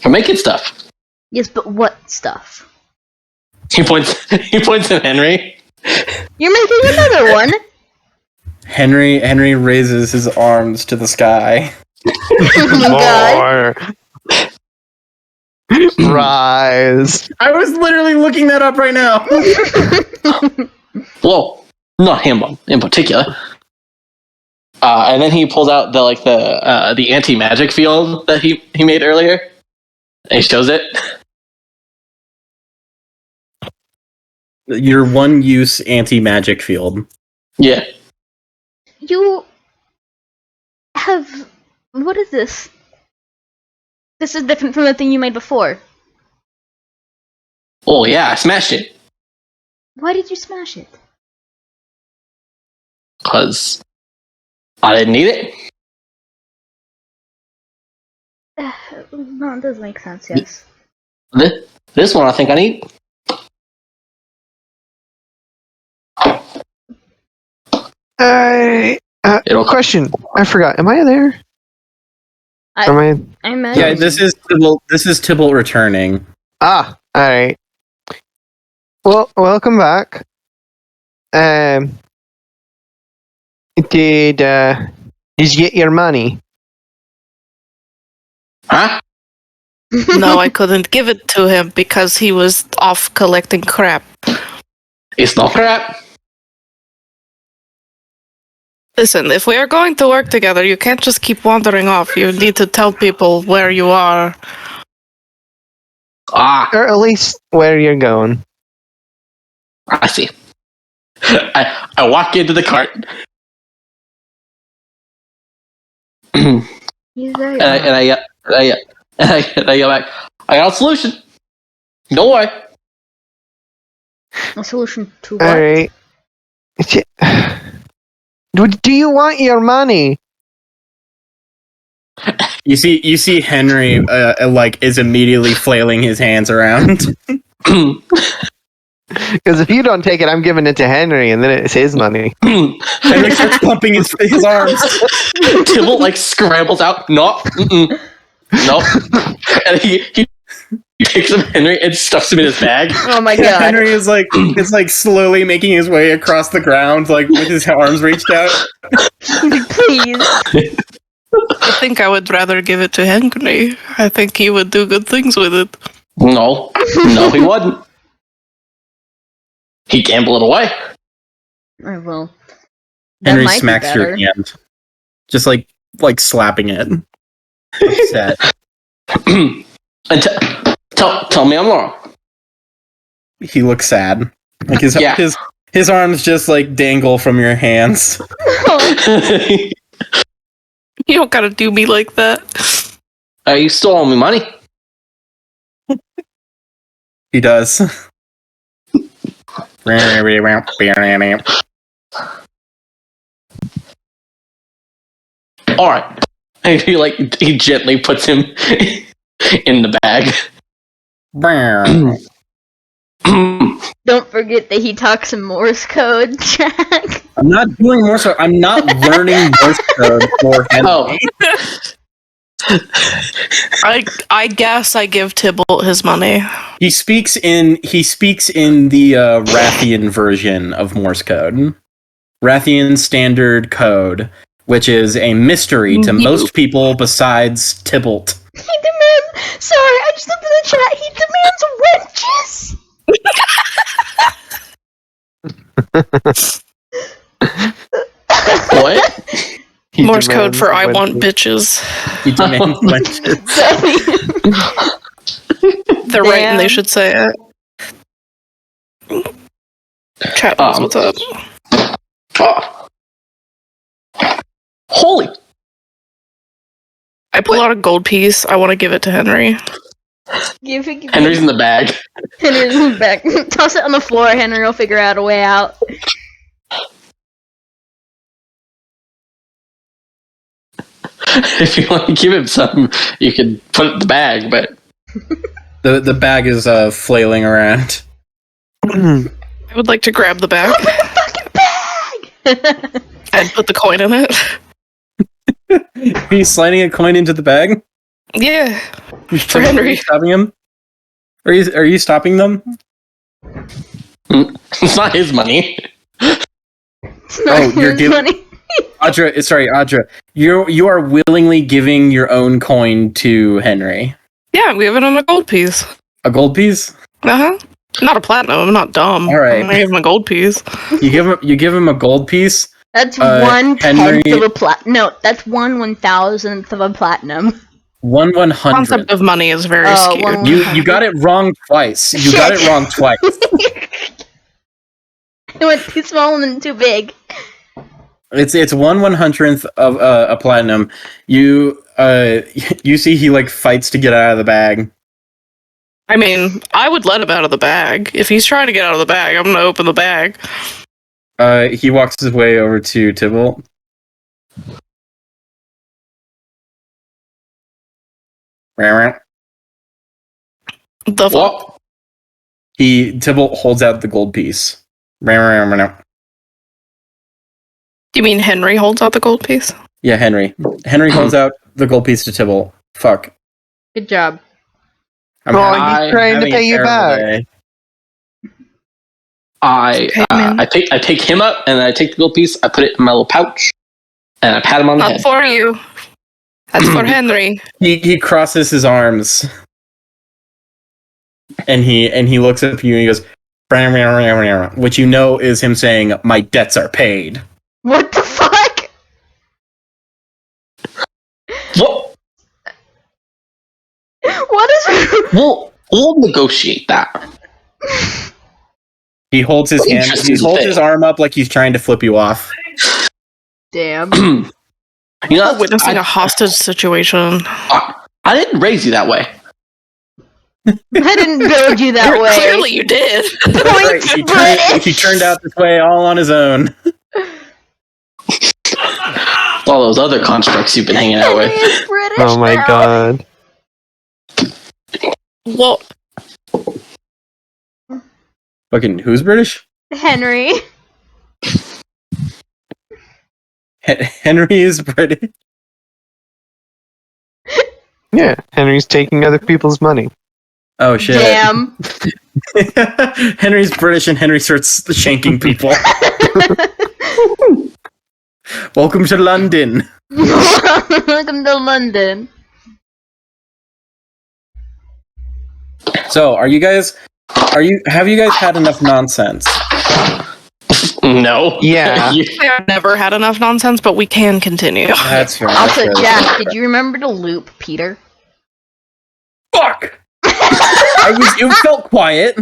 making stuff. Yes, but what stuff? He points at Henry. You're making another one. Henry raises his arms to the sky. Oh my god. More. Rise. I was literally looking that up right now. Well, not him in particular. And then he pulls out the anti-magic field that he made earlier. And he shows it. Your one-use anti-magic field. Yeah. You have. What is this? This is different from the thing you made before. Oh yeah, I smashed it. Why did you smash it? 'Cause I didn't need it. No, it does make sense. Yes. This one I think I need. Question. I forgot. Am I there? Am I? I imagine. Yeah, this is Tybalt returning. Ah, all right. Well, welcome back. Did you get your money? Huh? No, I couldn't give it to him because he was off collecting crap. It's not crap. Listen, if we are going to work together, you can't just keep wandering off. You need to tell people where you are. Ah, Or at least where you're going. I see. I walk into the cart. He's very And I yell back, I got a solution. Don't worry. a solution to what? All right. Do you want your money? You see Henry like is immediately flailing his hands around. Because if you don't take it, I'm giving it to Henry, and then it's his money. Henry starts pumping his arms. Tybalt like scrambles out. No. And he picks up Henry and stuffs him in his bag. Oh my god. Henry is like slowly making his way across the ground, like with his arms reached out. Please. I think I would rather give it to Henry. I think he would do good things with it. No, he wouldn't. He gambled it away. I will. Henry smacks your hand, just like slapping it. Upset. And tell me I'm wrong. He looks sad. Like his arms just like dangle from your hands. You don't gotta do me like that. You still owe me money. He does. All right. And he gently puts him in the bag. Don't forget that he talks in Morse code, Jack. I'm not doing Morse code. I'm not learning Morse code for Henry. I guess I give Tybalt his money. He speaks in the Rathian version of Morse code. Rathian standard code, which is a mystery to most people besides Tybalt. He demands. Sorry, I just looked at the chat. He demands wenches. What? Morse code for I want bitches. He demands wenches. They're right and they should say it. Chat knows what's up. Holy! I pull out a gold piece. I want to give it to Henry. Give it. Henry's in the bag. Henry's in the bag. Toss it on the floor. Henry will figure out a way out. If you want to give him some, you can put it in the bag, but The bag is flailing around. I would like to grab the bag. Fucking bag! And put the coin in it. Are you sliding a coin into the bag? Yeah. For Henry. Are you stopping him? Are you stopping them? it's not his money. You're giving money. Audra. You are willingly giving your own coin to Henry. Yeah, I'm giving him a gold piece. A gold piece? Uh-huh. Not a platinum. I'm not dumb. All right. I'm gonna give him a gold piece. You give him a gold piece. That's Henry, 1/10 of a platinum. No, that's 1/1000th of a platinum. 1/100. Concept of money is very skewed. You got it wrong twice. You got it wrong twice. It went too small and then too big. It's 1/100th of a platinum. You see he like fights to get out of the bag. I mean, I would let him out of the bag. If he's trying to get out of the bag, I'm gonna open the bag. He walks his way over to Tybalt. Meow. The fuck? Well, Tybalt holds out the gold piece. Meow. You mean Henry holds out the gold piece? Yeah, Henry. Henry holds out the gold piece to Tybalt. Fuck. Good job. I'm Oh, having- he's trying to having pay a you terrible back. day. I take him up and I take the gold piece. I put it in my little pouch and I pat him on the Not head. for you. That's for Henry. He crosses his arms. And he looks up at you and he goes, which you know is him saying, "My debts are paid." What the fuck? What? What is? We'll negotiate that. He holds his hand. Interesting He holds thing. his arm up like he's trying to flip you off. Damn. You know, Witnessing a hostage situation. I didn't raise you that way. I didn't build you that way. Clearly you did. Right, he turned out this way all on his own. All those other constructs you've been hanging out with. Henry is British Oh my now. god. Well, Fucking who's British? Henry. Henry is British. Yeah, Henry's taking other people's money. Oh shit. Damn. Henry's British and Henry starts shanking people. Welcome to London. Welcome to London. So, have you guys had enough nonsense? No. Yeah. You- we have never had enough nonsense, but we can continue. That's fair. Also, Jack, did you remember to loop Peter? Fuck! It felt quiet.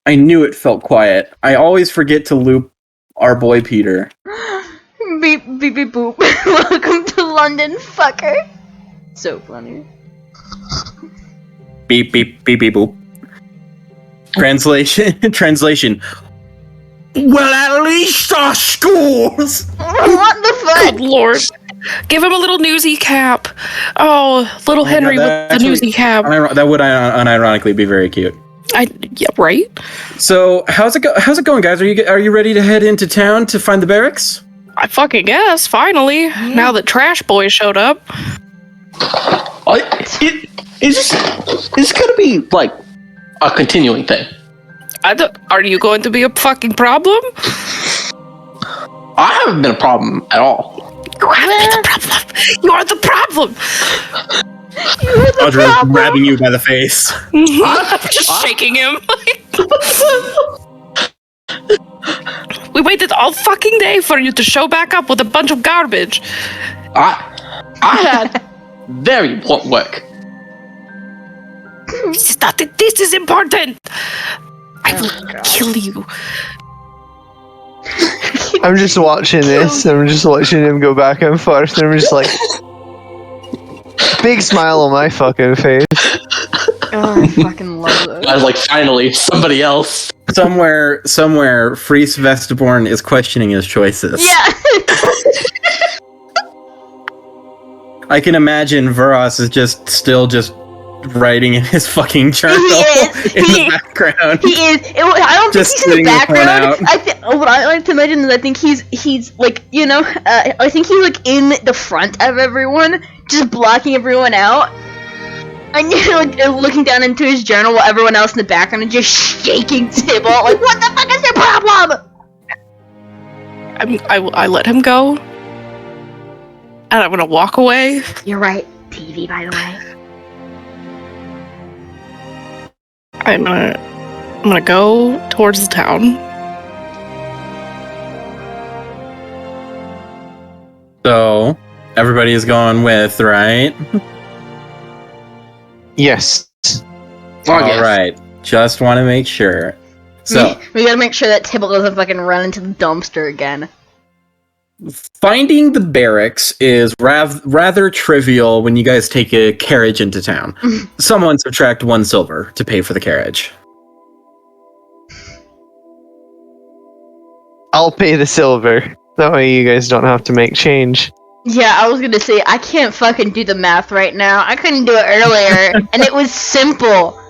I knew it felt quiet. I always forget to loop our boy Peter. Beep beep beep boop. Welcome to London, fucker. So funny. Beep beep beep beep boop. Translation. Well, at least our schools. What the fuck? Good lord. Give him a little newsy cap. Oh, little Henry with the actually- newsy cap. That would unironically be very cute. Yeah, right? So, how's it going, guys? Are you ready to head into town to find the barracks? I fucking guess, finally. Now that Trash Boy showed up. Is this gonna be like a continuing thing? Are you going to be a fucking problem? I haven't been a problem at all. You haven't been the problem. You are the problem. Audra grabbing you by the face. I'm just shaking him. We waited all fucking day for you to show back up with a bunch of garbage. I had very important work. This is important. I will kill you. I'm just watching this. I'm just watching him go back and forth. And I'm just like, big smile on my fucking face. Oh, I fucking love those. I was like, finally, somebody else. Somewhere, Freese Vestaborn is questioning his choices. Yeah. I can imagine Vuras is still writing in his fucking journal in the background. He is. I don't Just think he's in the sitting there pulling background. What I like to imagine is I think he's like, you know, I think he's like in the front of everyone, just blocking everyone out. And you're like looking down into his journal while everyone else in the background is just shaking Tybalt. Like, what the fuck is your problem? I let him go. And I'm gonna walk away. You're right. TV, by the way. I'm gonna go towards the town. So everybody is going with, right? Yes. All right. Just want to make sure. So we gotta make sure that Tybalt doesn't fucking run into the dumpster again. finding the barracks is rather trivial when you guys take a carriage into town. Someone subtract 1 silver to pay for the carriage. I'll pay the silver. That way you guys don't have to make change. Yeah, I was gonna say, I can't fucking do the math right now. I couldn't do it earlier, and it was simple.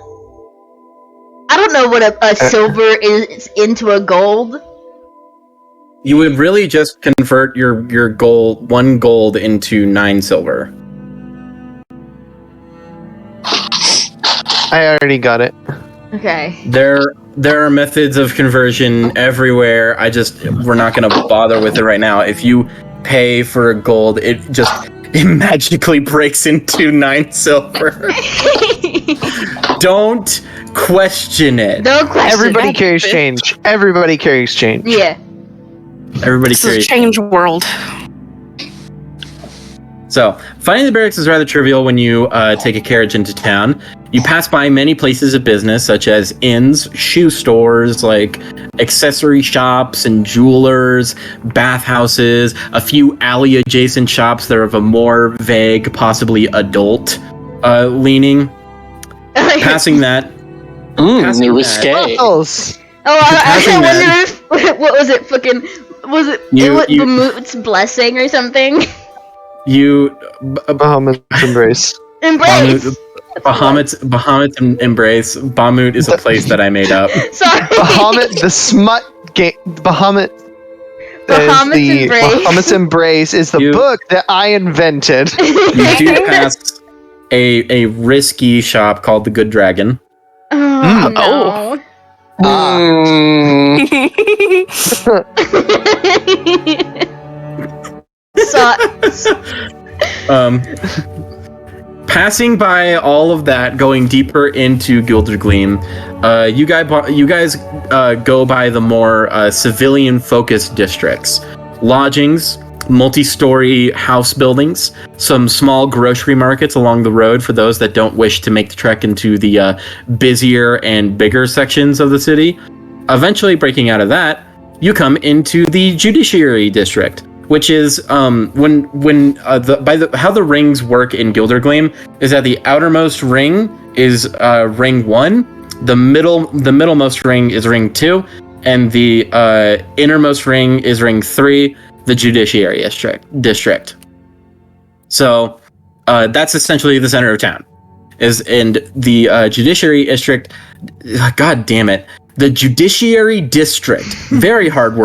I don't know what a silver is into a gold. You would really just convert your gold, 1 gold into 9 silver. I already got it. Okay. There are methods of conversion everywhere. We're not gonna bother with it right now. If you pay for a gold, it magically breaks into 9 silver. Don't question it. No question. Everybody carries change. Everybody carries change. Yeah. Everybody This is carries. change world. So, finding the barracks is rather trivial when you take a carriage into town. You pass by many places of business, such as inns, shoe stores, like accessory shops and jewelers, bathhouses, a few alley-adjacent shops that are of a more vague, possibly adult leaning. Passing that. Passing risque. Else. Oh, I Passing wonder if what was it? Fucking was it? It was Bahamut's blessing or something? Bahamut's embrace. Embrace. Bahamut's embrace. Bahamut is a place that I made up. Sorry. Bahamut, the smut game. Bahamut's embrace is the book that I invented. You do pass a risky shop called the Good Dragon. Oh no. Sucks. Passing by all of that, going deeper into Gildergleam, you guys go by the more civilian-focused districts. Lodgings, multi-story house buildings, some small grocery markets along the road for those that don't wish to make the trek into the busier and bigger sections of the city. Eventually, breaking out of that, you come into the Judiciary District, which is how the rings work in Gildergleam is that the outermost ring is ring 1, the middlemost ring is ring 2, and the innermost ring is ring 3, the Judiciary District. So that's essentially the center of town. And the Judiciary District, god damn it. The Judiciary District, very hard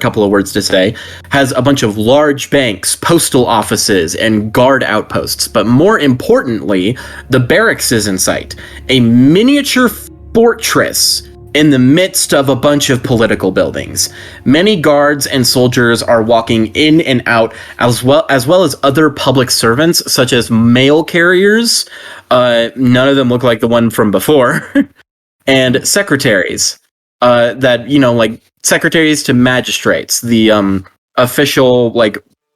couple of words to say, has a bunch of large banks, postal offices, and guard outposts. But more importantly, the barracks is in sight, a miniature fortress in the midst of a bunch of political buildings. Many guards and soldiers are walking in and out, as well as other public servants, such as mail carriers. None of them look like the one from before. And secretaries, like secretaries to magistrates, the official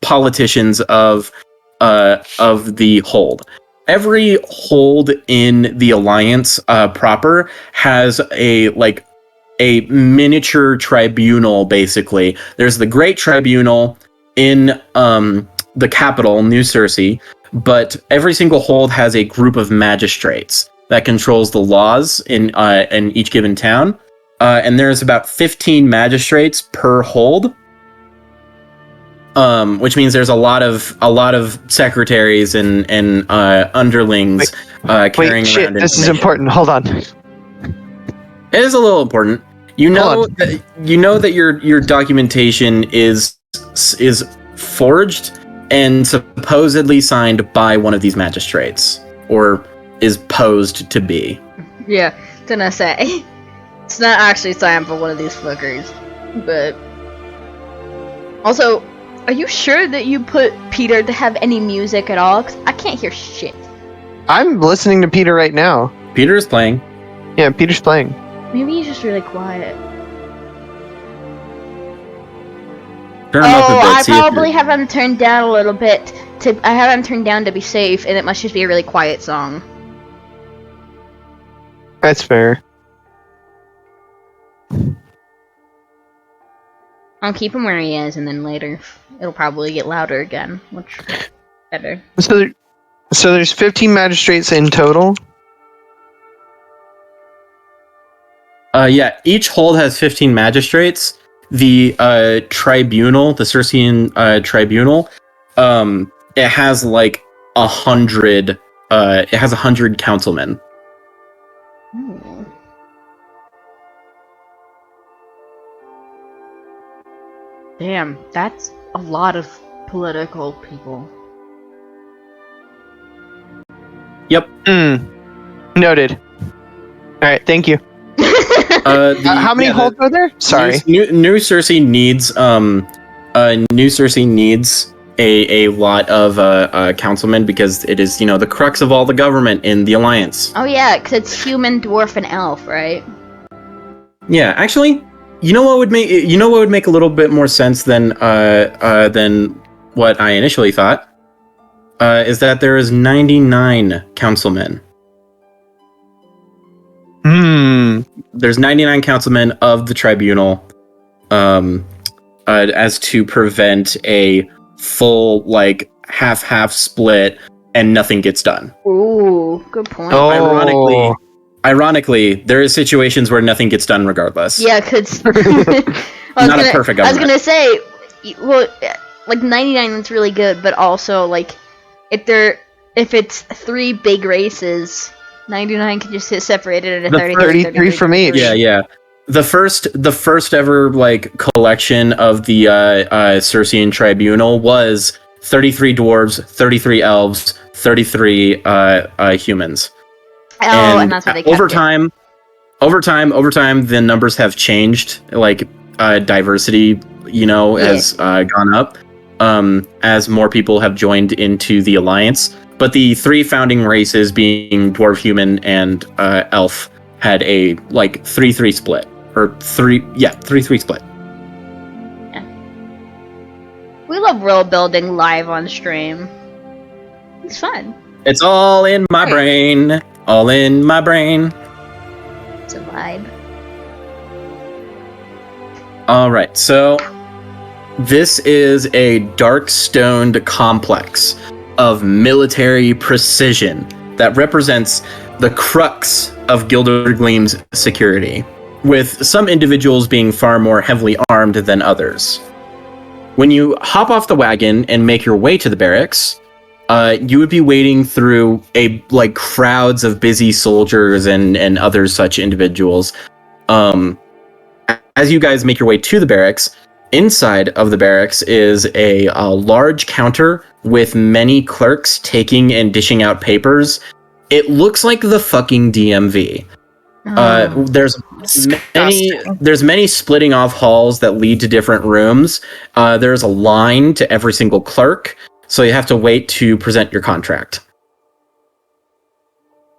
politicians of the hold. Every hold in the Alliance proper has a miniature tribunal. Basically, there's the Great Tribunal in the capital, New Cersei, but every single hold has a group of magistrates that controls the laws in each given town, and there's about 15 magistrates per hold, which means there's a lot of secretaries and underlings carrying around. This is important. Hold on. It is a little important. You know that your documentation is forged and supposedly signed by one of these magistrates, or is posed to be. Yeah, gonna say. It's not actually signed by one of these fuckers. But also, are you sure that you put Peter to have any music at all? 'Cause I can't hear shit. I'm listening to Peter right now. Peter is playing. Yeah, Peter's playing. Maybe he's just really quiet. Turn him up a bit, I see if probably have him turned down a little bit. I have him turned down to be safe, and it must just be a really quiet song. That's fair. I'll keep him where he is, and then later it'll probably get louder again, which is better. So there's 15 magistrates in total? Yeah, each hold has 15 magistrates. The tribunal, the Circean tribunal, it has like 100. It has 100 councilmen. Ooh. Damn, that's a lot of political people. Yep. Noted. All right, thank you. How many holds are there? Sorry. New Cersei needs New Cersei needs a lot of councilmen because it is, the crux of all the government in the Alliance. Oh yeah, because it's human, dwarf, and elf, right? Yeah, actually, you know what would make a little bit more sense than what I initially thought is that there is 99 councilmen. There's 99 councilmen of the tribunal, as to prevent a full half split and nothing gets done. Ooh, good point. Oh. Ironically, there is situations where nothing gets done regardless. Yeah, because Not a perfect government. I was gonna say, well, 99 is really good, but also if it's 3 big races, 99 can just get separated into 33 from each. Yeah. The first ever collection of the Circean Tribunal was 33 dwarves, 33 elves, 33 humans. Oh, and that's what they kept over time, the numbers have changed. Diversity, has gone up as more people have joined into the Alliance. But the 3 founding races, being dwarf, human, and elf, had a 3-3 split, or 3-3 split. Yeah. We love world building live on stream. It's fun. It's all in my brain. All in my brain. It's a vibe. Alright, so this is a dark-stoned complex of military precision that represents the crux of Gildergleam's security, with some individuals being far more heavily armed than others. When you hop off the wagon and make your way to the barracks, you would be wading through crowds of busy soldiers and other such individuals. As you guys make your way to the barracks, inside of the barracks is a large counter with many clerks taking and dishing out papers. It looks like the fucking DMV. There's many splitting off halls that lead to different rooms. There's a line to every single clerk, so you have to wait to present your contract.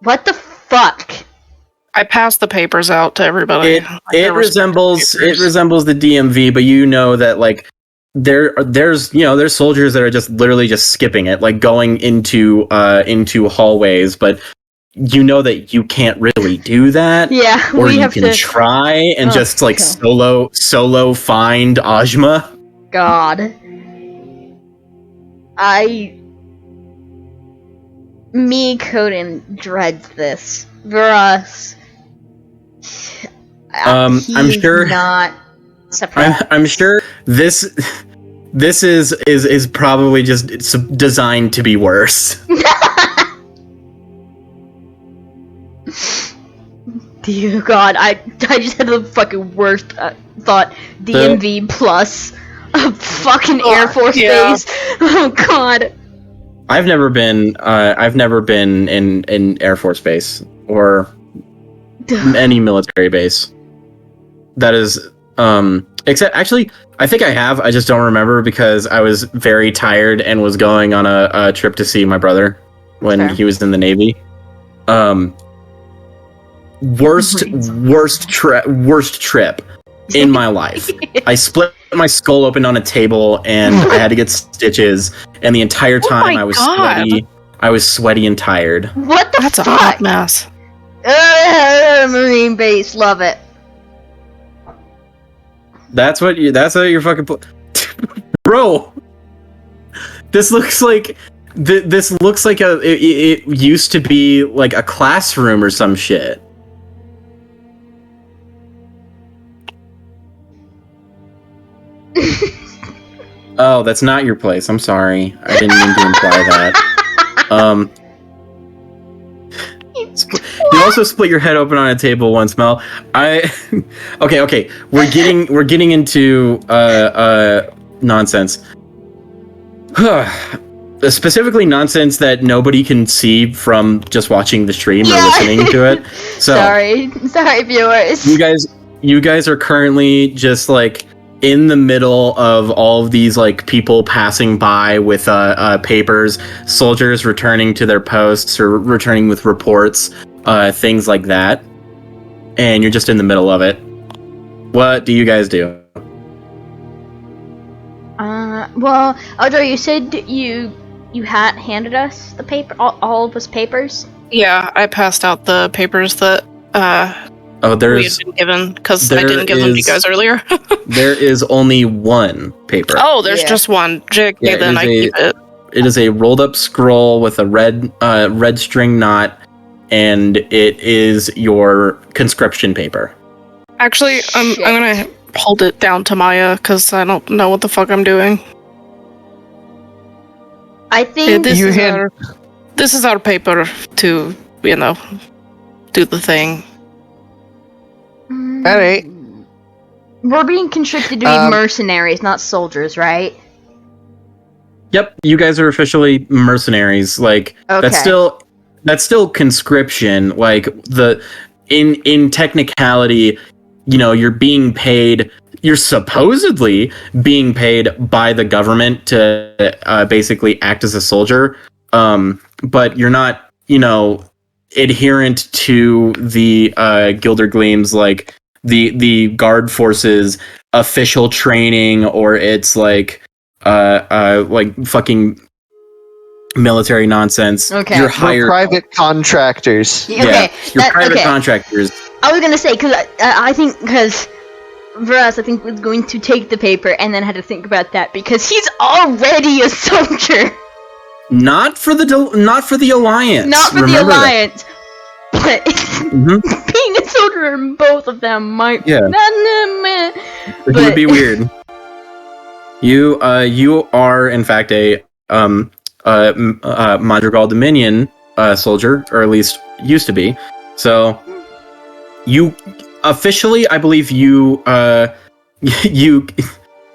What the fuck? I passed the papers out to everybody. It resembles the DMV, but you know that there's soldiers that are just literally just skipping it, going into hallways, but you know that you can't really do that. Yeah, or we you have can to try and just solo find Ojma. God. Koden dreads this. Vuras. I'm sure not surprised. I'm sure this is probably just designed to be worse. Dear God, I just had the fucking worst thought. DMV plus a fucking Air Force base. Oh God. I've never been in Air Force base or any military base. That is except actually I think I have. I just don't remember because I was very tired and was going on a trip to see my brother when he was in the Navy. Worst trip in my life. I split my skull open on a table and I had to get stitches, and the entire time I was sweaty. I was sweaty and tired. What the That's fuck? a hot mess. Marine base, love it. That's how you're fucking bro. This looks like it used to be like a classroom or some shit. Oh, that's not your place. I'm sorry. I didn't mean to imply that. You also split your head open on a table once, Mel. Okay. We're getting into nonsense. Specifically nonsense that nobody can see from just watching the stream or listening to it. So sorry viewers. You guys are currently just like in the middle of all of these like people passing by with papers, soldiers returning to their posts or returning with reports, things like that. And you're just in the middle of it. What do you guys do? Well, Audra, you said you had handed us the paper, all of us papers. Yeah, I passed out the papers that we had been given because I didn't give them to you guys earlier. There is only one paper. Oh, there's just one. Jig, Yeah, then I keep it. It is a rolled up scroll with a red string knot, and it is your conscription paper. Actually, I'm gonna hold it down to Maya because I don't know what the fuck I'm doing. I think this is our paper to, do the thing. Alright. We're being conscripted to be mercenaries, not soldiers, right? Yep, you guys are officially mercenaries. Like that's still conscription. Like in technicality, you're being paid. You're supposedly being paid by the government to basically act as a soldier, but you're not, adherent to the Gildergleam's like the guard forces official training, or it's like fucking military nonsense. Okay, you're hired private contractors. Okay, you're private contractors. I was gonna say because Vuras, I think, was going to take the paper and then had to think about that because he's already a soldier. Not for the Alliance. Not for the Alliance. But being a soldier in both of them might it would be weird. You are in fact a Madrigal Dominion soldier, or at least used to be. So you officially, I believe you you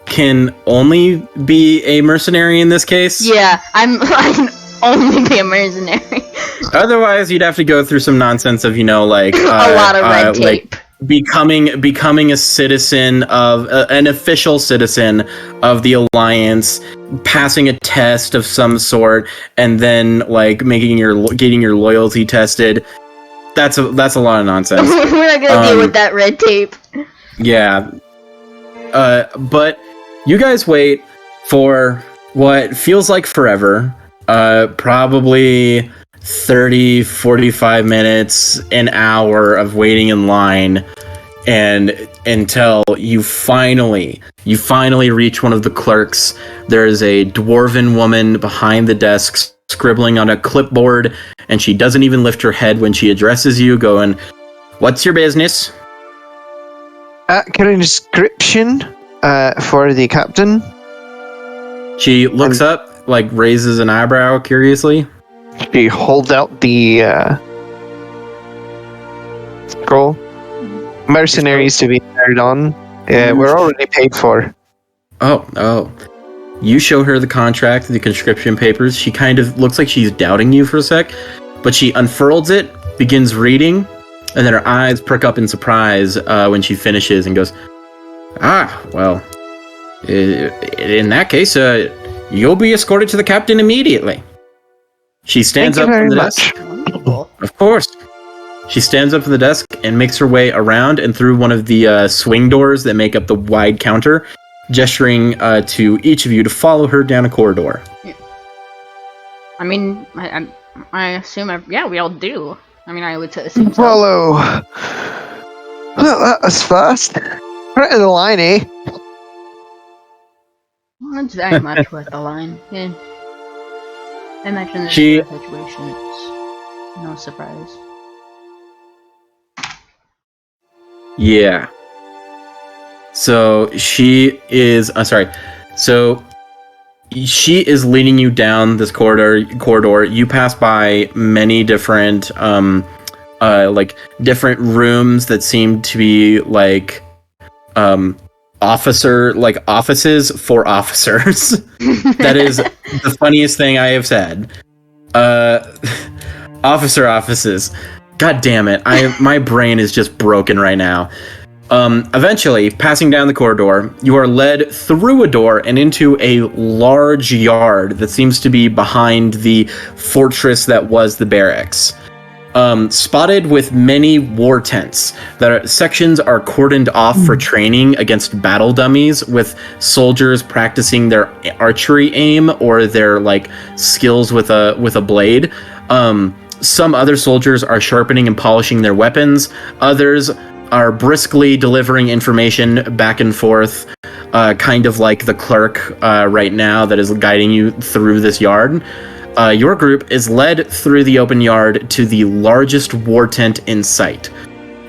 can only be a mercenary in this case. Yeah, I can only be a mercenary. Otherwise, you'd have to go through some nonsense of, a lot of red tape. Like becoming a citizen of an official citizen of the Alliance, passing a test of some sort, and then like getting your loyalty tested. That's a lot of nonsense. We're not gonna deal with that red tape. Yeah. But you guys wait for what feels like forever. Probably 30, 45 minutes, an hour of waiting in line, and until you finally reach one of the clerks. There is a dwarven woman behind the desk scribbling on a clipboard, and she doesn't even lift her head when she addresses you, going, "What's your business?" Conscription for the captain. She looks up, like raises an eyebrow curiously. She holds out the scroll. Mercenaries to be hired on. We're already paid for. Oh. You show her the contract, the conscription papers. She kind of looks like she's doubting you for a sec, but she unfurls it, begins reading, and then her eyes perk up in surprise when she finishes and goes, well, in that case, you'll be escorted to the captain immediately. She stands up from the desk. Of course. She stands up from the desk and makes her way around and through one of the swing doors that make up the wide counter, gesturing to each of you to follow her down a corridor. Yeah. I mean, I assume, we all do. I mean, I would assume so. Follow. Well, that was fast. Right in the line, eh? That's very much worth the line. Yeah. I imagine this situation, it's no surprise. Yeah. So she is. So she is leading you down this corridor. You pass by many different like different rooms that seem to be like offices for officers. That is the funniest thing I have said. Officer offices. God damn it. My brain is just broken right now. Eventually, passing down the corridor, you are led through a door and into a large yard that seems to be behind the fortress that was the barracks. Spotted with many war tents. Sections are cordoned off for training against battle dummies, with soldiers practicing their archery aim or their like skills with a blade. Some other soldiers are sharpening and polishing their weapons. Others are briskly delivering information back and forth, kind of like the clerk right now that is guiding you through this yard. Your group is led through the open yard to the largest war tent in sight.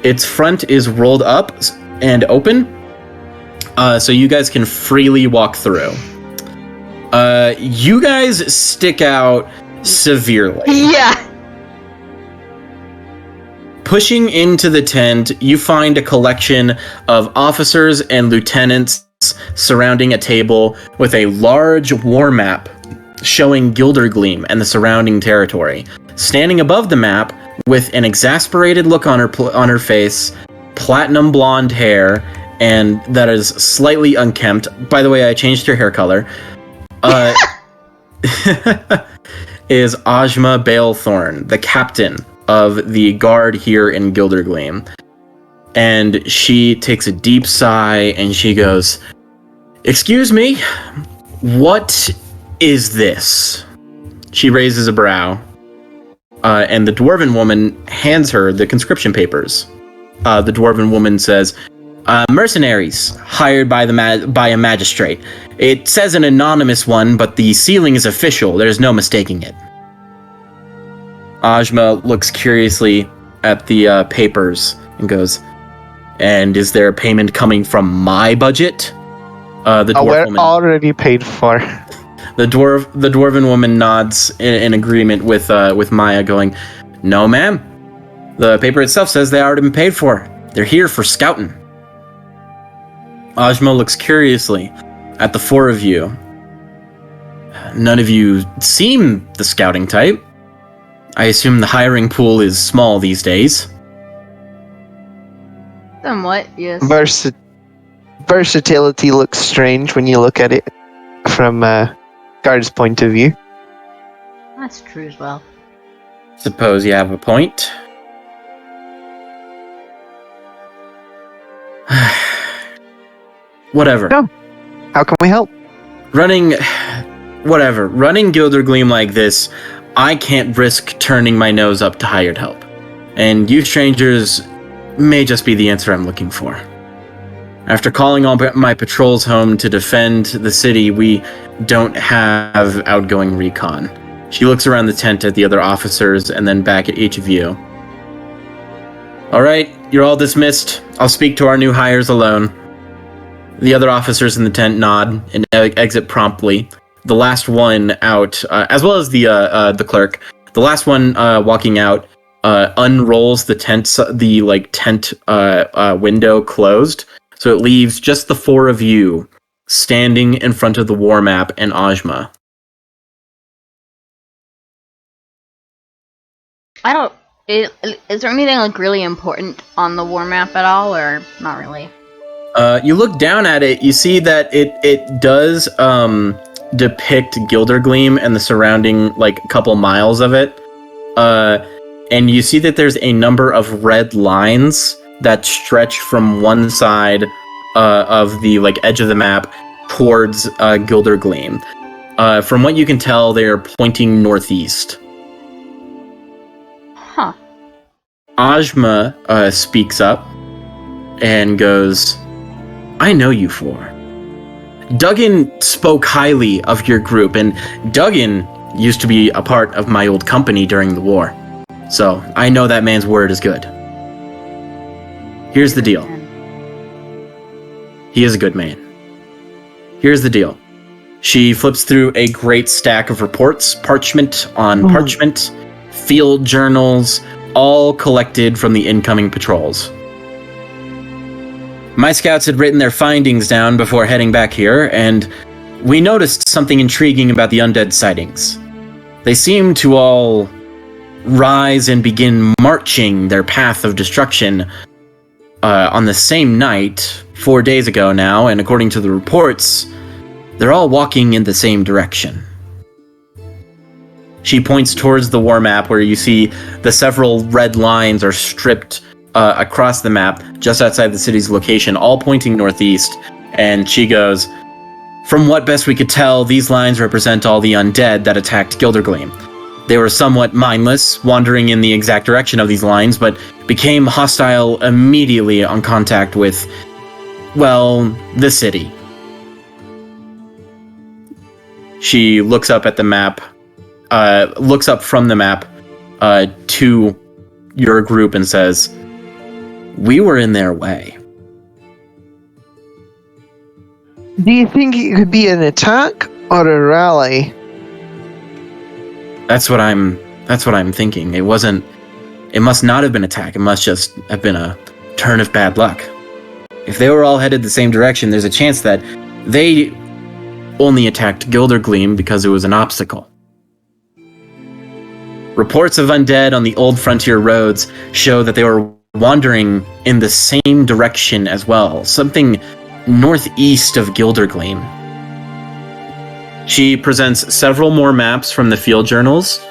Its front is rolled up and open, so you guys can freely walk through. You guys stick out severely. Yeah. Pushing into the tent, you find a collection of officers and lieutenants surrounding a table with a large war map showing Gildergleam and the surrounding territory. Standing above the map, with an exasperated look on her face, platinum blonde hair, and that is slightly unkempt. By the way, I changed her hair color. Is Ojma Baelthorn, the captain of the guard here in Gildergleam. And she takes a deep sigh and she goes, "Excuse me, what is this?" She raises a brow, and the dwarven woman hands her the conscription papers. The dwarven woman says, "Mercenaries hired by a magistrate. It says an anonymous one, but the sealing is official. There's no mistaking it." Ojma looks curiously at the papers and goes, "And is there a payment coming from my budget?" The dwarf We're woman already paid for. The dwarven woman nods in agreement with Maya, going, "No, ma'am. The paper itself says they already been paid for. They're here for scouting." Ojma looks curiously at the four of you. None of you seem the scouting type. I assume the hiring pool is small these days. Somewhat, yes. Versatility looks strange when you look at it from guard's point of view. That's true as well. Suppose you have a point. Whatever. No. How can we help? Running Gildergleam like this, I can't risk turning my nose up to hired help. And you strangers may just be the answer I'm looking for. After calling all my patrols home to defend the city, we don't have outgoing recon. She looks around the tent at the other officers and then back at each of you. Alright, you're all dismissed. I'll speak to our new hires alone. The other officers in the tent nod and exit promptly. The last one out, as well as the clerk, the last one walking out unrolls the tent window closed, so it leaves just the four of you standing in front of the war map and Ojma. Is there anything like really important on the war map at all, or not really? You look down at it, you see that it does depict Gildergleam and the surrounding like couple miles of it, and you see that there's a number of red lines that stretch from one side of the like edge of the map towards Gildergleam. From what you can tell, they are pointing northeast. Huh. Ojma speaks up and goes, "I know you four. Duggan spoke highly of your group, and Duggan used to be a part of my old company during the war. So I know that man's word is good. Here's the deal. He is a good man. Here's the deal. She flips through a great stack of reports, parchment on parchment, field journals, all collected from the incoming patrols. My scouts had written their findings down before heading back here, and we noticed something intriguing about the undead sightings. They seem to all rise and begin marching their path of destruction on the same night, 4 days ago now, and according to the reports, they're all walking in the same direction. She points towards the war map where you see the several red lines are stripped across the map just outside the city's location, all pointing northeast, and she goes, "From what best we could tell, these lines represent all the undead that attacked Gildergleam. They were somewhat mindless, wandering in the exact direction of these lines, but became hostile immediately on contact with, well, the city." She looks up at the map, looks up from the map to your group and says, "We were in their way." Do you think it could be an attack or a rally? That's what I'm thinking. It must not have been an attack. It must just have been a turn of bad luck. If they were all headed the same direction, there's a chance that they only attacked Gildergleam because it was an obstacle. Reports of undead on the old frontier roads show that they were wandering in the same direction as well, something northeast of Gildergleam. She presents several more maps from the field journals,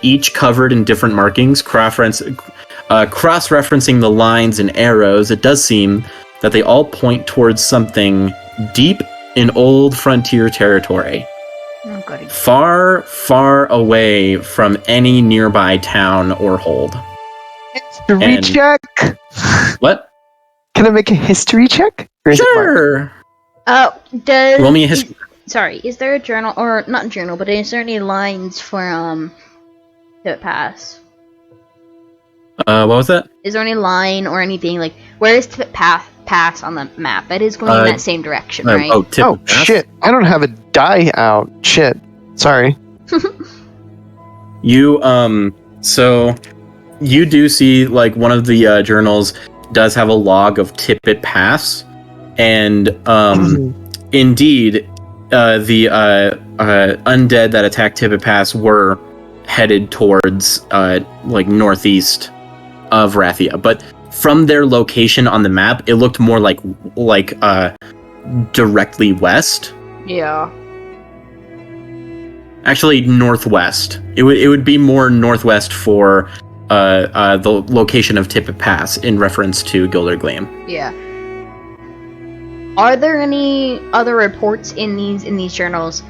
each covered in different markings, cross-referencing the lines and arrows. It does seem that they all point towards something deep in old frontier territory. Oh, goody. Far, far away from any nearby town or hold. History check? What? Can I make a history check? Or is it Sure! Roll me a history. Sorry, is there a journal, or not journal, but is there any lines for, Tybalt Pass? What was that? Is there any line or anything, like, where is Tybalt Pass on the map? It is going in that same direction, right? Oh, shit. I don't have a die out. Shit. Sorry. You, so you do see, like, one of the journals does have a log of Tybalt Pass, and, indeed, the undead that attacked Tybalt Pass were headed towards, like, northeast of Rathia, but from their location on the map, it looked more like directly west. Yeah. Actually, northwest. It would be more northwest for the location of Tybalt Pass in reference to Gildergleam. Yeah. Are there any other reports in these journals?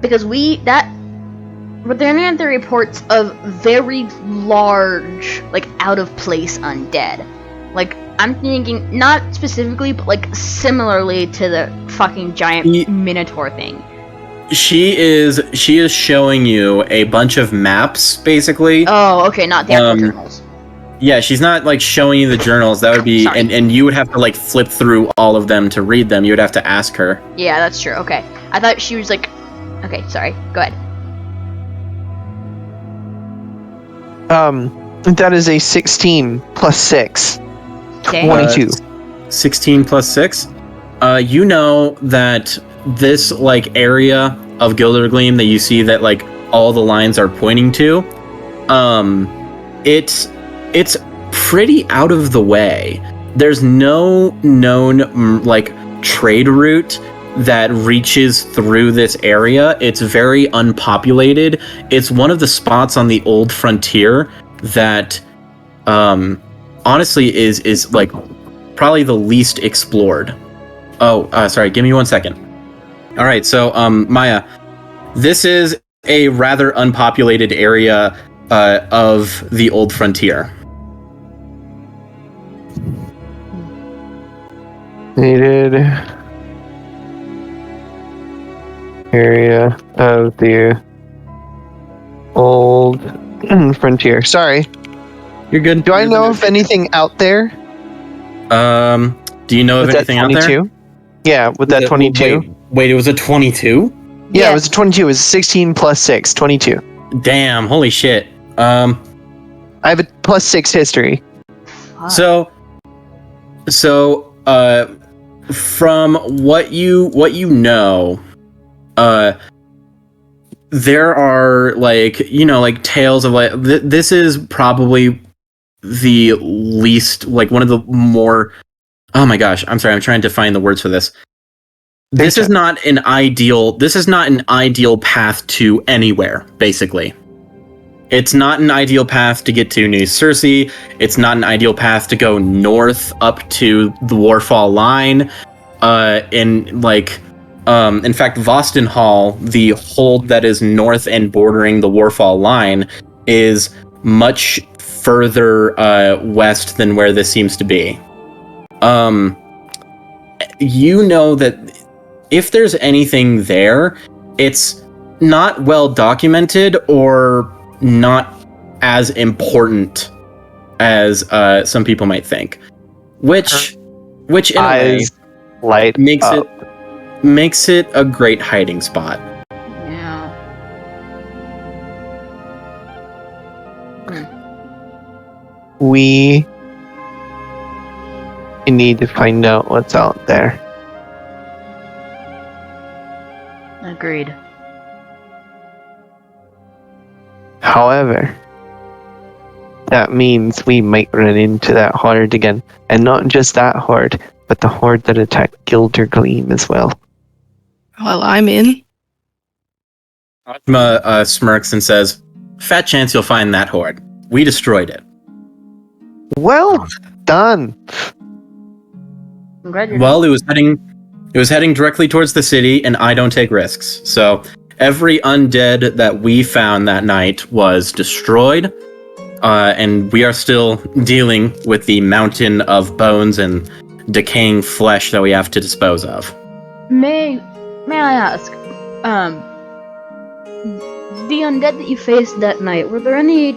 Because were there any other reports of very large, like, out of place undead? Like, I'm thinking not specifically, but like similarly to the fucking giant minotaur thing. She is showing you a bunch of maps, basically. Oh, okay, not the actual journals. Yeah, she's not, like, showing you the journals. That would be... And you would have to, like, flip through all of them to read them. You would have to ask her. Yeah, that's true. Okay. I thought she was, like... Okay, sorry. Go ahead. That is a 16 plus 6. Okay. 22. 16 plus 6? You know that this, like, area of Gildergleam that you see that, like, all the lines are pointing to, it's pretty out of the way. There's no known, like, trade route that reaches through this area. It's very unpopulated. It's one of the spots on the old frontier that, honestly is like, probably the least explored. Oh, sorry, give me 1 second. All right, so, Maya, this is a rather unpopulated area of the old frontier. Needed area of the old frontier. Sorry. You're good. Do I know of anything out there? Do you know of anything out there? Yeah, with that 22. Wait, it was a 22? Yeah, it was a 22. It was 16 plus 6, 22. Damn, holy shit. I have a plus 6 history. So, from what you know, there are like tales of like this is probably the least one of the more. Oh my gosh, I'm sorry, I'm trying to find the words for this. This is not an ideal path to anywhere, basically. It's not an ideal path to get to New Cersei. It's not an ideal path to go north up to the Warfall line. In fact, Voston Hall, the hold that is north and bordering the Warfall line, is much further west than where this seems to be. You know that if there's anything there, it's not well documented or not as important as some people might think, which in a way makes it a great hiding spot. Yeah. We need to find out what's out there. Agreed. However, that means we might run into that horde again. And not just that horde, but the horde that attacked Gildergleam as well. Well, I'm in. Ojma smirks and says, "Fat chance you'll find that horde. We destroyed it." Well done. Congratulations. Well, it was heading directly towards the city, and I don't take risks. So every undead that we found that night was destroyed, and we are still dealing with the mountain of bones and decaying flesh that we have to dispose of. May I ask, the undead that you faced that night, were there any...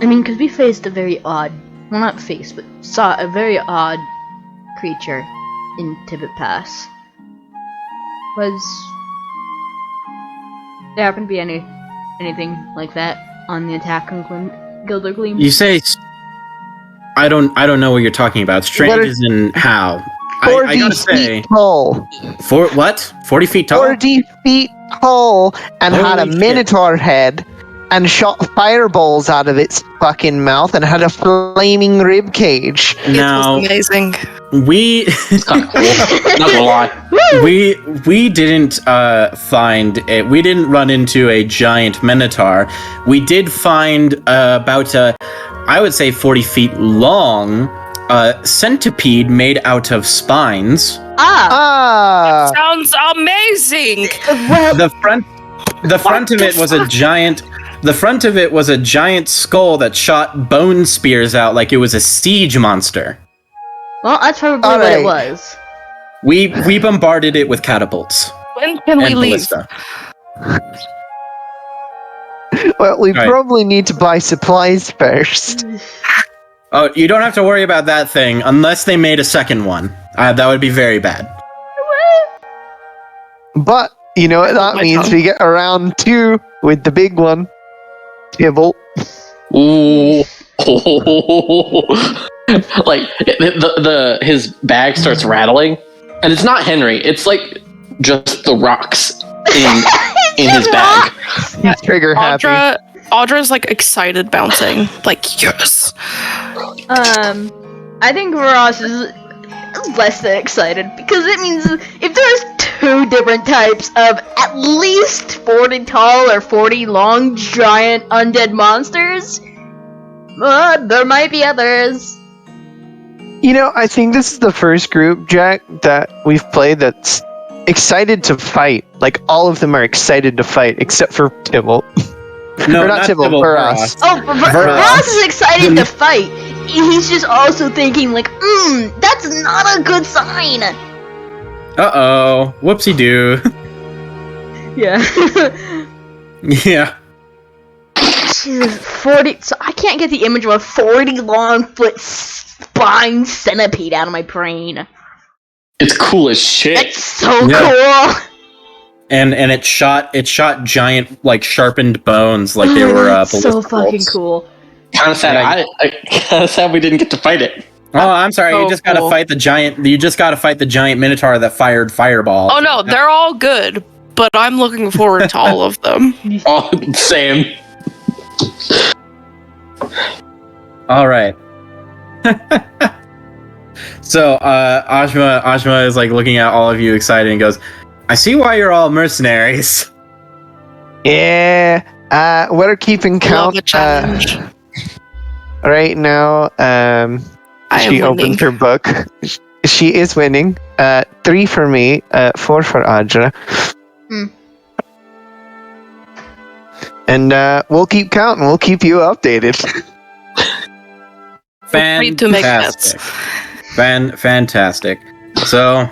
I mean, because we faced a very odd... Well, not faced, but saw a very odd creature in Tybalt Pass. Was there happen to be anything like that on the attack on Gildergleam? You say... I don't know what you're talking about. Strange as in how? 40 I gotta say... feet tall. 40 feet tall? 40 feet tall and had a Holy shit. minotaur head and shot fireballs out of its fucking mouth and had a flaming rib cage. Now, It was amazing. we It's kind of cool. Not gonna lie. we didn't find it. We didn't run into a giant minotaur. We did find about I would say 40 feet long centipede made out of spines. Ah! Sounds amazing. The front of it was a giant. The front of it was a giant skull that shot bone spears out like it was a siege monster. Well, that's probably what it was. We bombarded it with catapults. When can we and leave? ballista. Well, we Right. probably need to buy supplies first. Oh, you don't have to worry about that thing unless they made a second one. That would be very bad. But, you know what that My means? tongue. We get a round 2 with the big one. Tybalt. Ooh. Like his bag starts rattling, and it's not Henry. It's like just the rocks in his bag. He's trigger happy. Audra's like excited, bouncing. Like, yes. I think Vuras is less than excited because it means if there's 2 different types of at least 40 tall or 40 long giant undead monsters, there might be others. You know, I think this is the first group, Jack, that we've played that's excited to fight. Like, all of them are excited to fight, except for Tybalt. No, Or not Tybalt, Vuras. Oh, Vuras is excited to fight. He's just also thinking like, that's not a good sign. Uh-oh. Whoopsie-doo. Yeah. Yeah. Jesus, 40. So I can't get the image of a 40 long foot spine centipede out of my brain. It's cool as shit. That's so Yeah. cool. and it shot giant like sharpened bones like they were That's so ballistic fucking bolts. cool. Kind of sad. Yeah. I kind of sad we didn't get to fight it. Oh, I'm sorry. so You just gotta cool. fight the giant. You just gotta fight the giant minotaur that fired fireballs. Oh no, they're all good, but I'm looking forward to all of them. Oh, same. All right. So, Ojma is like looking at all of you excited and goes, "I see why you're all mercenaries." Yeah. We're keeping Love count. a challenge. Right now, I she am winning. opens her book. She is winning. 3 for me, 4 for Audra. Hmm. And we'll keep counting. We'll keep you updated. Free to make bets. Fantastic. So,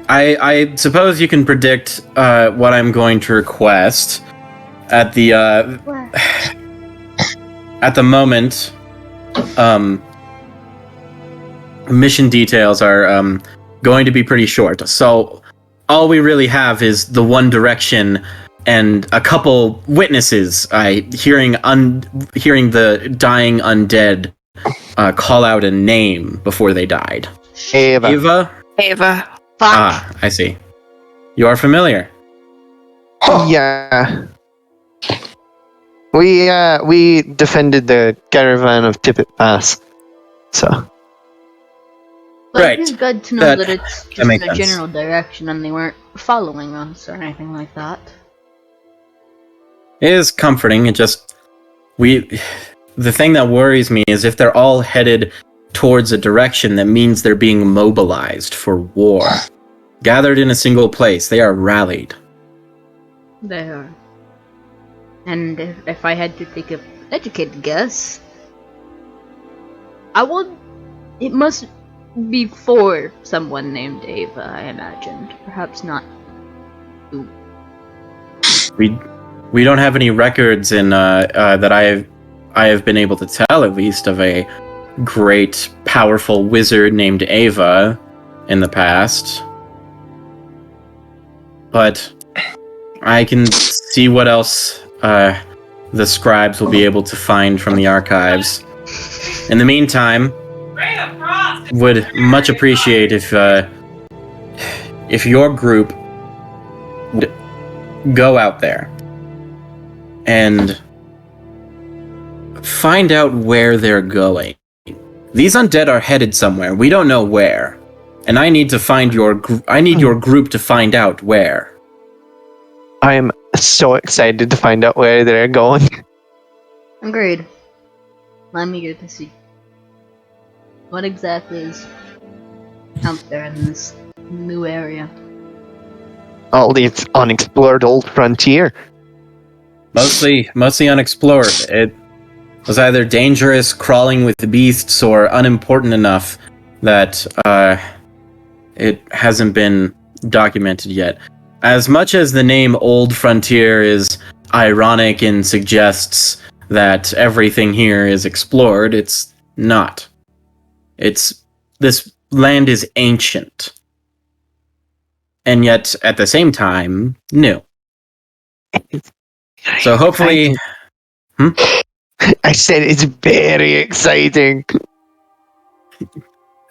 I suppose you can predict what I'm going to request at the at the moment. Mission details are going to be pretty short. So, all we really have is the one direction and a couple witnesses. Hearing the dying undead call out a name before they died. Ava. Ava. Fuck. Ah, I see. You are familiar. Yeah. We defended the caravan of Tippet Pass. So. But Right. it's good to know that it's that just makes in a sense. general direction and they weren't following us or anything like that. It is comforting. The thing that worries me is if they're all headed towards a direction, that means they're being mobilized for war. Gathered in a single place, they are rallied. They are. And if I had to take an educated guess, it must be for someone named Ava, I imagined. Perhaps not. We don't have any records in that I have been able to tell, at least, of a great, powerful wizard named Ava in the past. But I can see what else the scribes will be able to find from the archives. In the meantime, would much appreciate if your group would go out there and find out where they're going. These undead are headed somewhere. We don't know where. And I need to find your group to find out where. I am so excited to find out where they're going. Agreed. I'm eager to see what exactly is out there in this new area. All the unexplored old frontier. Mostly unexplored. It was either dangerous, crawling with beasts, or unimportant enough that it hasn't been documented yet. As much as the name Old Frontier is ironic and suggests that everything here is explored, it's not. This land is ancient. And yet, at the same time, new. So hopefully... I said it's very exciting.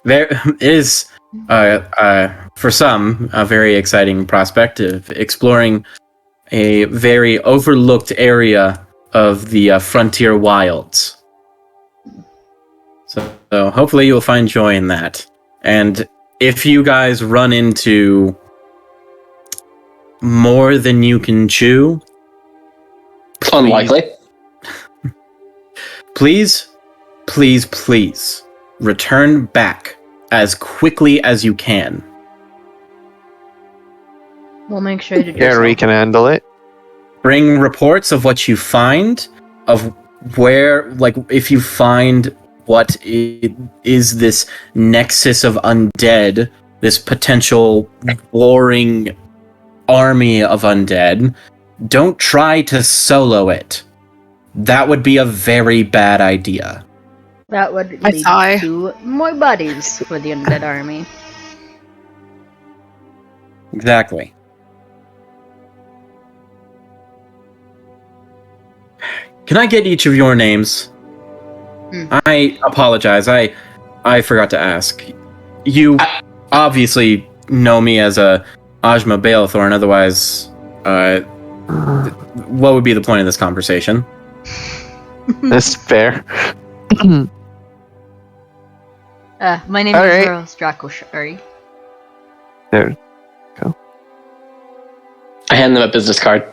There is, for some, a very exciting prospect of exploring a very overlooked area of the frontier wilds. So hopefully you'll find joy in that. And if you guys run into more than you can chew, Unlikely. please return back as quickly as you can. We'll make sure to do Yeah, so. we can handle it. Bring reports of what you find, of where, like, if you find what is this nexus of undead, this potential warring army of undead. Don't try to solo it. That would be a very bad idea. That would I lead sigh. to more bodies for the undead army. Exactly. Can I get each of your names? I apologize. I forgot to ask. You obviously know me as a Ojma Baelthorn. Otherwise, what would be the point of this conversation? That's fair. My name All is right. Vuras Dracoshari. There. I hand them a business card.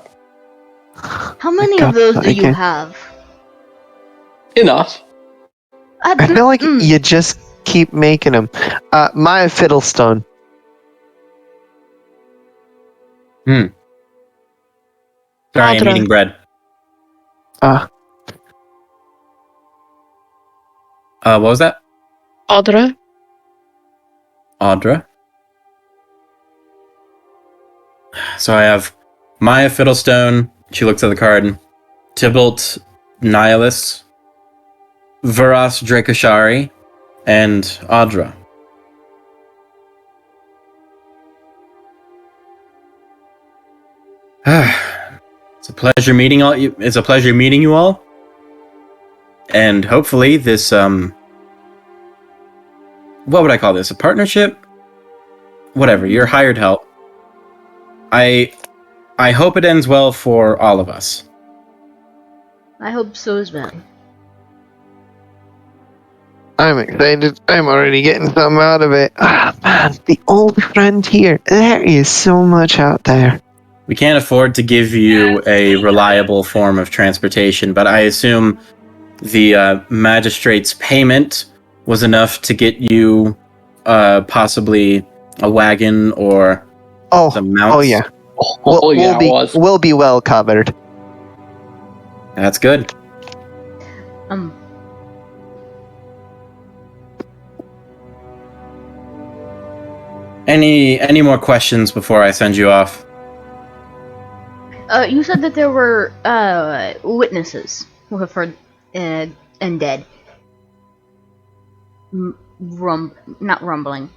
How many God, of those do I you can't- have? Enough. I feel like you just keep making them. My Fiddlestone. Sorry, I'm Audra. eating bread. What was that? Audra. Audra. So I have Maya Fiddlestone. She looks at the card. Tybalt Nihlus, Vuras Dracoshari, and Audra. It's a pleasure meeting all. It's a pleasure meeting you all. And hopefully this what would I call this? A partnership? Whatever. You're hired help. I hope it ends well for all of us. I hope so as well. I'm excited. I'm already getting something out of it. Man, the old frontier. There is so much out there. We can't afford to give you a reliable form of transportation, but I assume the magistrate's payment was enough to get you possibly a wagon or some mounts. Oh yeah. It was. We'll be well covered. That's good. Any more questions before I send you off? You said that there were witnesses who have heard undead. Not rumbling.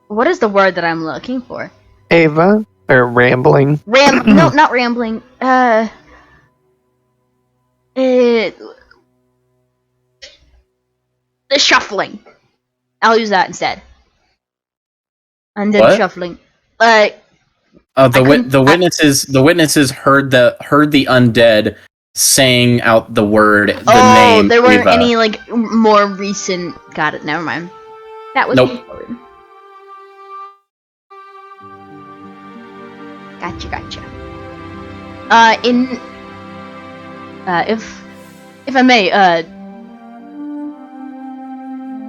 What is the word that I'm looking for? Ava? Or rambling? No, not rambling. The shuffling. I'll use that instead. Undead What? shuffling. The witnesses heard the undead saying out the word, the name. There weren't Eva. any like more recent. Got it. Never mind. That was Nope. Gotcha. If I may,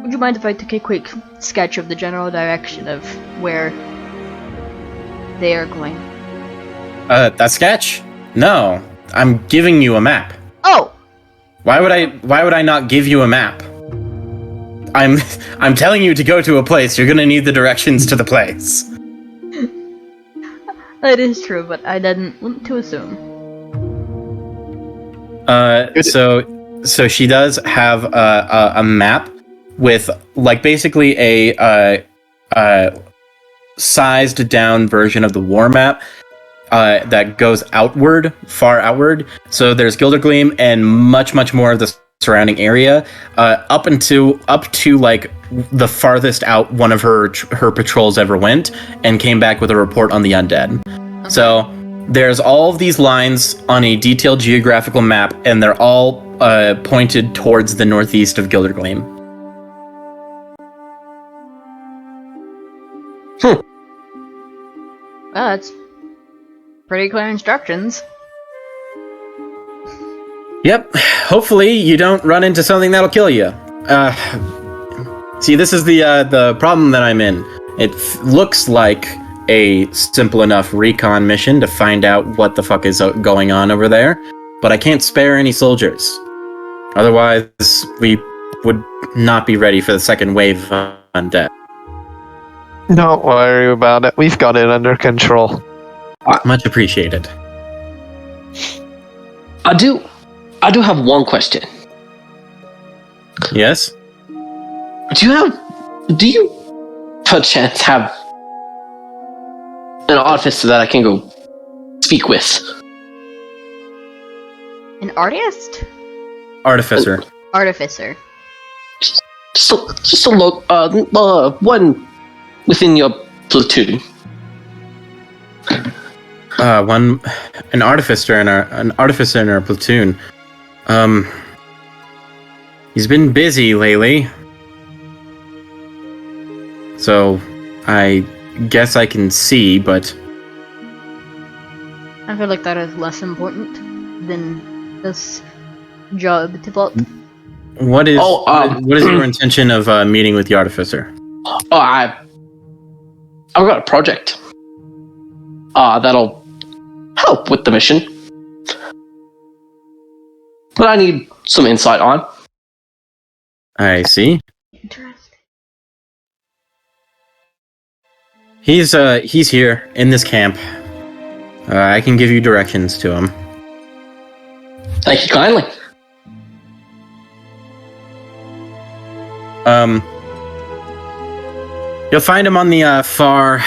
would you mind if I took a quick sketch of the general direction of where they are going? That sketch? No, I'm giving you a map. Oh, Why would I not give you a map? I'm telling you to go to a place. You're gonna need the directions to the place. that is true, but I didn't want to assume. So she does have a map with like basically a sized down version of the war map that goes outward, far outward. So there's Gildergleam and much more of the surrounding area, up to like the farthest out one of her patrols ever went, and came back with a report on the undead. Okay. So there's all of these lines on a detailed geographical map, and they're all pointed towards the northeast of Gildergleam. Well, that's pretty clear instructions. Yep. Hopefully you don't run into something that'll kill you. See, this is the problem that I'm in. It looks like a simple enough recon mission to find out what the fuck is going on over there, but I can't spare any soldiers. Otherwise, we would not be ready for the second wave of undead. Don't worry about it. We've got it under control. Much appreciated. I do have one question. Yes? Do you perchance have an officer that I can go speak with? An artist? Artificer. Artificer. Just a look. One within your platoon. An artificer in our platoon. He's been busy lately, so I guess I can see, but I feel like that is less important than this job, Tybalt. what is your intention of meeting with the artificer? I've got a project. That'll help with the mission, but I need some insight on. I see. Interesting. He's here in this camp. I can give you directions to him. Thank you kindly. You'll find him on the far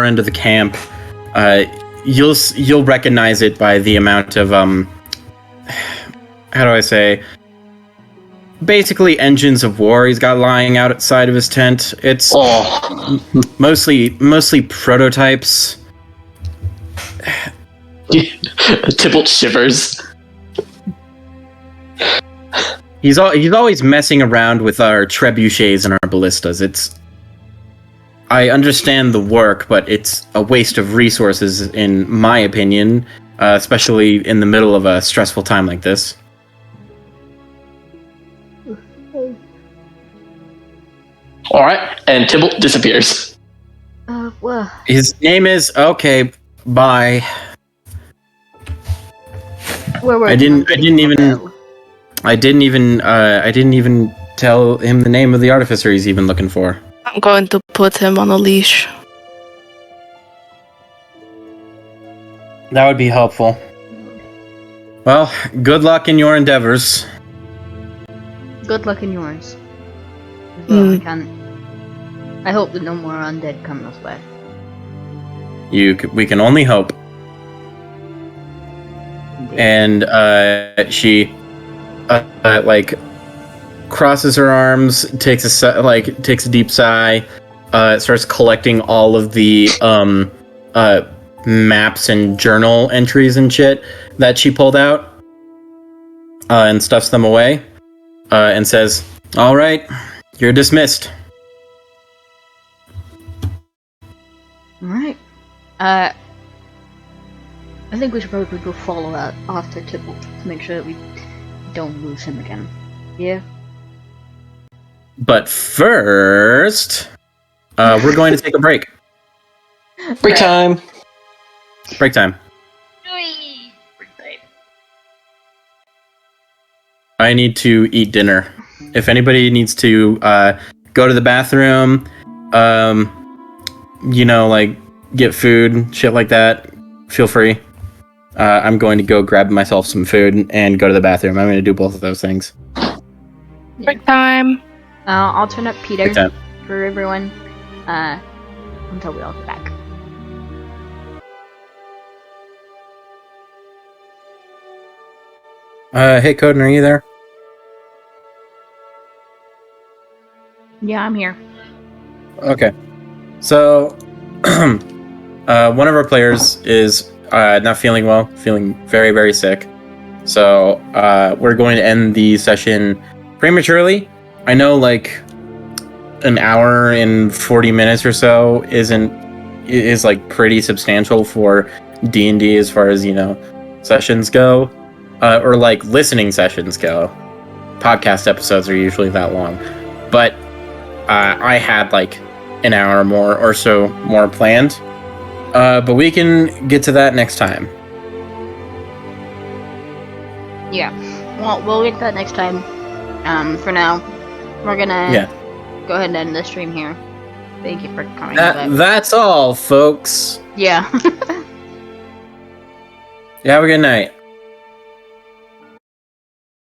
end of the camp. You'll recognize it by the amount of how do I say? Basically, engines of war he's got lying outside of his tent. It's mostly prototypes. Tybalt shivers. He's always messing around with our trebuchets and our ballistas. I understand the work, but it's a waste of resources, in my opinion, especially in the middle of a stressful time like this. All right, and Tybalt disappears. Well. His name is okay. Bye. Where were I didn't even tell him the name of the artificer he's even looking for. I'm going to put him on a leash. That would be helpful. Well, good luck in your endeavors. Good luck in yours. Well, I hope that no more undead come this way. We can only hope. And she crosses her arms, takes a deep sigh, starts collecting all of the maps and journal entries and shit that she pulled out, and stuffs them away, and says, "All right, you're dismissed." All right. I think we should probably go follow that after Tybalt to make sure that we don't lose him again. Yeah. But first, we're going to take a break. Break time. Break time. I need to eat dinner. If anybody needs to go to the bathroom, get food, shit like that, feel free. I'm going to go grab myself some food and go to the bathroom. I'm going to do both of those things. Break time. I'll turn up Peter Break time. for everyone until we all get back. Hey, Koden, are you there? Yeah, I'm here. Okay. So, one of our players is not feeling well, feeling very, very sick. So, we're going to end the session prematurely. I know, like, an hour and 40 minutes or so is like pretty substantial for D&D as far as, sessions go, or like listening sessions go. Podcast episodes are usually that long, but I had like an hour more or so more planned, but we can get to that next time. Yeah. Well, we'll get to that next time. For now, we're gonna go ahead and end the stream here. Thank you for coming. That's all, folks. Yeah. Have a good night.